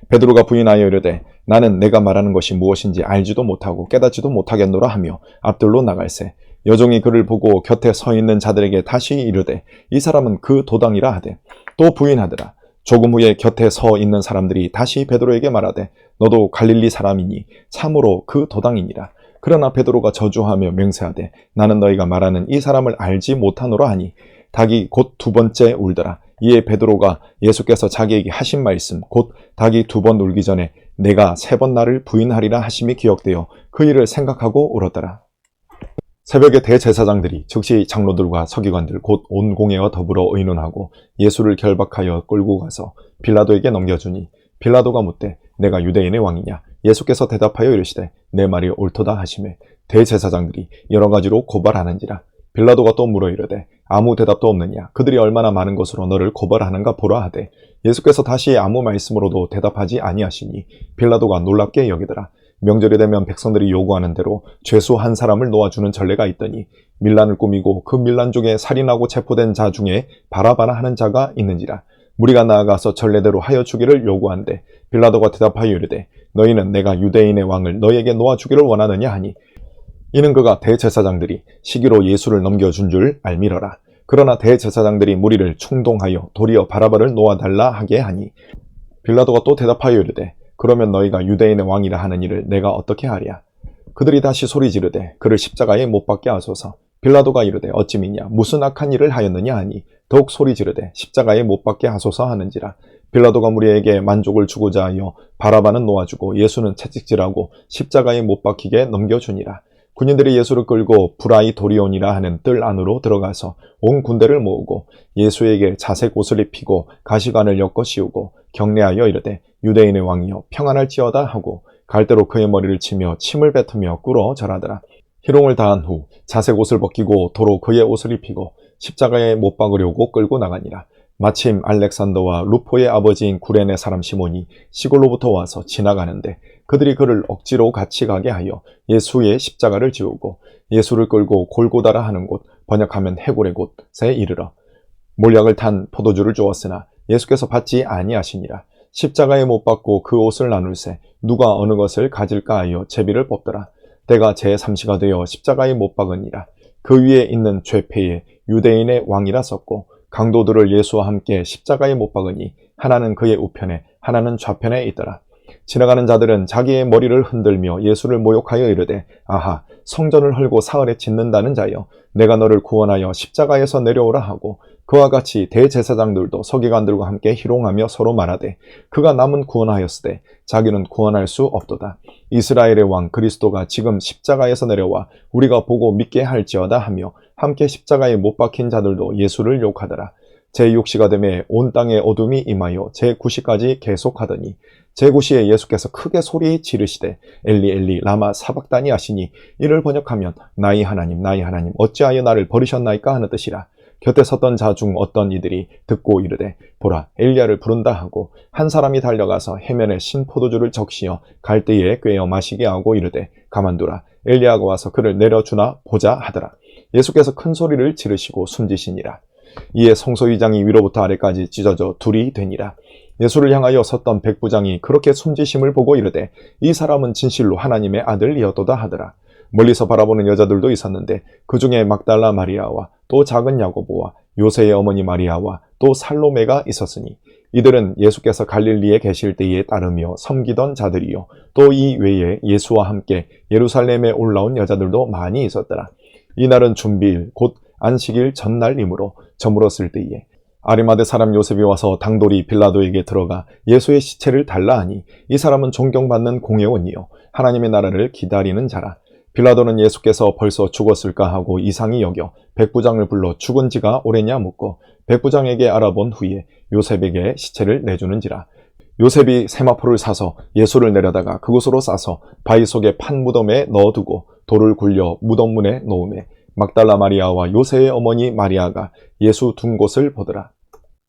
베드로가 부인하여 이르되 나는 내가 말하는 것이 무엇인지 알지도 못하고 깨닫지도 못하겠노라 하며 앞들로 나갈새 여종이 그를 보고 곁에 서 있는 자들에게 다시 이르되 이 사람은 그 도당이라 하되 또 부인하더라. 조금 후에 곁에 서 있는 사람들이 다시 베드로에게 말하되 너도 갈릴리 사람이니 참으로 그 도당이니라. 그러나 베드로가 저주하며 맹세하되 나는 너희가 말하는 이 사람을 알지 못하노라 하니 닭이 곧 두 번째 울더라. 이에 베드로가 예수께서 자기에게 하신 말씀 곧 닭이 두 번 울기 전에 내가 세 번 나를 부인하리라 하심이 기억되어 그 일을 생각하고 울었더라. 새벽에 대제사장들이 즉시 장로들과 서기관들 곧 온 공회와 더불어 의논하고 예수를 결박하여 끌고 가서 빌라도에게 넘겨주니 빌라도가 묻되 내가 유대인의 왕이냐 예수께서 대답하여 이르시되 내 말이 옳도다 하시매 대제사장들이 여러 가지로 고발하는지라. 빌라도가 또 물어 이르되 아무 대답도 없느냐 그들이 얼마나 많은 것으로 너를 고발하는가 보라 하되 예수께서 다시 아무 말씀으로도 대답하지 아니하시니 빌라도가 놀랍게 여기더라. 명절이 되면 백성들이 요구하는 대로 죄수 한 사람을 놓아주는 전례가 있더니 밀란을 꾸미고 그 밀란족에 살인하고 체포된 자 중에 바라바라 하는 자가 있는지라. 무리가 나아가서 전례대로 하여 주기를 요구한데 빌라도가 대답하여 이르되 너희는 내가 유대인의 왕을 너희에게 놓아주기를 원하느냐 하니 이는 그가 대제사장들이 시기로 예수를 넘겨준 줄 알미러라. 그러나 대제사장들이 무리를 충동하여 도리어 바라바를 놓아달라 하게 하니 빌라도가 또 대답하여 이르되 그러면 너희가 유대인의 왕이라 하는 일을 내가 어떻게 하랴. 그들이 다시 소리 지르되 그를 십자가에 못 박게 하소서. 빌라도가 이르되 어찌 믿냐 무슨 악한 일을 하였느냐 하니 더욱 소리 지르되 십자가에 못 박게 하소서 하는지라. 빌라도가 무리에게 만족을 주고자 하여 바라바는 놓아주고 예수는 채찍질하고 십자가에 못 박히게 넘겨주니라. 군인들이 예수를 끌고 브라이도리온이라 하는 뜰 안으로 들어가서 온 군대를 모으고 예수에게 자색 옷을 입히고 가시관을 엮어 씌우고 경례하여 이르되 유대인의 왕이여 평안할지어다 하고 갈대로 그의 머리를 치며 침을 뱉으며 꿇어 절하더라. 희롱을 다한 후 자색 옷을 벗기고 도로 그의 옷을 입히고 십자가에 못 박으려고 끌고 나가니라. 마침 알렉산더와 루포의 아버지인 구레네 사람 시몬이 시골로부터 와서 지나가는데 그들이 그를 억지로 같이 가게 하여 예수의 십자가를 지우고 예수를 끌고 골고다라 하는 곳 번역하면 해골의 곳에 이르러 몰약을 탄 포도주를 주었으나 예수께서 받지 아니하시니라. 십자가에 못 박고 그 옷을 나눌새 누가 어느 것을 가질까 하여 제비를 뽑더라. 때가 제3시가 되어 십자가에 못 박으니라. 그 위에 있는 죄패에 유대인의 왕이라 썼고 강도들을 예수와 함께 십자가에 못 박으니 하나는 그의 우편에 하나는 좌편에 있더라. 지나가는 자들은 자기의 머리를 흔들며 예수를 모욕하여 이르되 아하 성전을 헐고 사흘에 짓는다는 자여 내가 너를 구원하여 십자가에서 내려오라 하고 그와 같이 대제사장들도 서기관들과 함께 희롱하며 서로 말하되 그가 남은 구원하였으되 자기는 구원할 수 없도다. 이스라엘의 왕 그리스도가 지금 십자가에서 내려와 우리가 보고 믿게 할지어다 하며 함께 십자가에 못 박힌 자들도 예수를 욕하더라. 제6시가 되매 온 땅에 어둠이 임하여 제9시까지 계속하더니 제9시에 예수께서 크게 소리 지르시되 엘리 엘리 라마 사박다니 하시니 이를 번역하면 나의 하나님 어찌하여 나를 버리셨나이까 하는 뜻이라. 곁에 섰던 자 중 어떤 이들이 듣고 이르되 보라 엘리야를 부른다 하고 한 사람이 달려가서 해면에 신 포도주를 적시어 갈대에 꿰어 마시게 하고 이르되 가만두라 엘리야가 와서 그를 내려주나 보자 하더라. 예수께서 큰 소리를 지르시고 숨지시니라. 이에 성소의장이 위로부터 아래까지 찢어져 둘이 되니라. 예수를 향하여 섰던 백부장이 그렇게 숨지심을 보고 이르되 이 사람은 진실로 하나님의 아들이었도다 하더라. 멀리서 바라보는 여자들도 있었는데 그 중에 막달라 마리아와 또 작은 야고보와 요새의 어머니 마리아와 또 살로메가 있었으니 이들은 예수께서 갈릴리에 계실 때에 따르며 섬기던 자들이요 또 이 외에 예수와 함께 예루살렘에 올라온 여자들도 많이 있었더라. 이날은 준비일 곧 안식일 전날이므로 저물었을 때에 아리마대 사람 요셉이 와서 당돌이 빌라도에게 들어가 예수의 시체를 달라 하니 이 사람은 존경받는 공회원이요 하나님의 나라를 기다리는 자라. 빌라도는 예수께서 벌써 죽었을까 하고 이상히 여겨 백부장을 불러 죽은 지가 오래냐 묻고 백부장에게 알아본 후에 요셉에게 시체를 내주는지라. 요셉이 세마포를 사서 예수를 내려다가 그곳으로 싸서 바위 속에 판 무덤에 넣어두고 돌을 굴려 무덤문에 놓음에 막달라 마리아와 요새의 어머니 마리아가 예수 둔 곳을 보더라.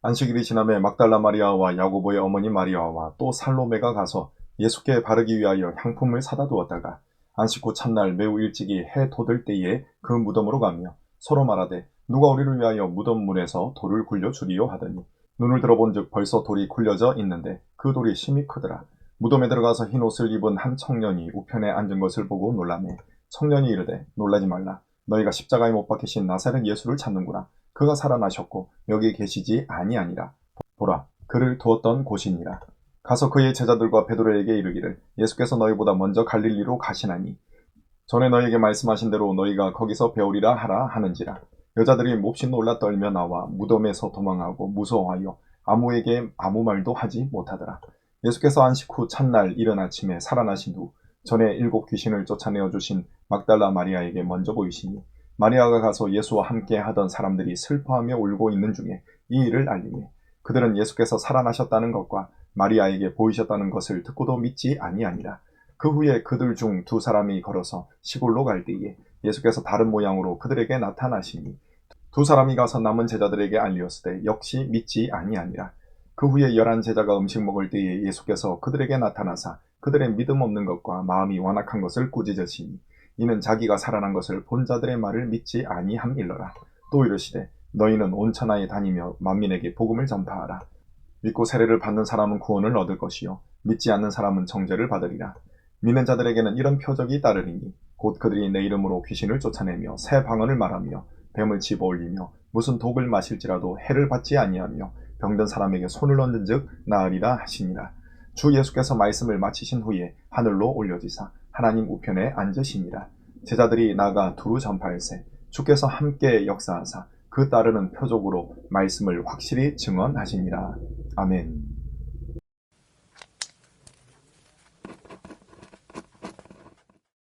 안식일이 지남에 막달라 마리아와 야고보의 어머니 마리아와 또 살로메가 가서 예수께 바르기 위하여 향품을 사다 두었다가 안식 후 첫날 매우 일찍이 해 돋을 때에 그 무덤으로 가며 서로 말하되 누가 우리를 위하여 무덤 문에서 돌을 굴려 주리요 하더니 눈을 들어본즉 벌써 돌이 굴려져 있는데 그 돌이 심히 크더라. 무덤에 들어가서 흰 옷을 입은 한 청년이 우편에 앉은 것을 보고 놀라매 청년이 이르되 놀라지 말라. 너희가 십자가에 못 박히신 나사렛 예수를 찾는구나. 그가 살아나셨고 여기 계시지 아니하니라. 보라, 그를 두었던 곳이니라. 가서 그의 제자들과 베드로에게 이르기를 예수께서 너희보다 먼저 갈릴리로 가시나니 전에 너희에게 말씀하신 대로 너희가 거기서 배우리라 하라 하는지라. 여자들이 몹시 놀라 떨며 나와 무덤에서 도망하고 무서워하여 아무에게 아무 말도 하지 못하더라. 예수께서 안식 후 첫날 이른 아침에 살아나신 후 전에 7 귀신을 쫓아내어 주신 막달라 마리아에게 먼저 보이시니 마리아가 가서 예수와 함께 하던 사람들이 슬퍼하며 울고 있는 중에 이 일을 알리매 그들은 예수께서 살아나셨다는 것과 마리아에게 보이셨다는 것을 듣고도 믿지 아니하니라. 그 후에 그들 중 2 사람이 걸어서 시골로 갈 때에 예수께서 다른 모양으로 그들에게 나타나시니 2 사람이 가서 남은 제자들에게 알리었으되 역시 믿지 아니하니라. 그 후에 11 제자가 음식 먹을 때에 예수께서 그들에게 나타나사 그들의 믿음 없는 것과 마음이 완악한 것을 꾸짖으시니 이는 자기가 살아난 것을 본 자들의 말을 믿지 아니함일러라. 또 이르시되 너희는 온 천하에 다니며 만민에게 복음을 전파하라. 믿고 세례를 받는 사람은 구원을 얻을 것이요 믿지 않는 사람은 정죄를 받으리라. 믿는 자들에게는 이런 표적이 따르리니 곧 그들이 내 이름으로 귀신을 쫓아내며 새 방언을 말하며 뱀을 집어올리며 무슨 독을 마실지라도 해를 받지 아니하며 병든 사람에게 손을 얹은즉 나으리라 하시니라. 주 예수께서 말씀을 마치신 후에 하늘로 올려지사 하나님 우편에 앉으시니라. 제자들이 나가 두루 전파할세 주께서 함께 역사하사 그 따르는 표적으로 말씀을 확실히 증언하시니라. 아멘.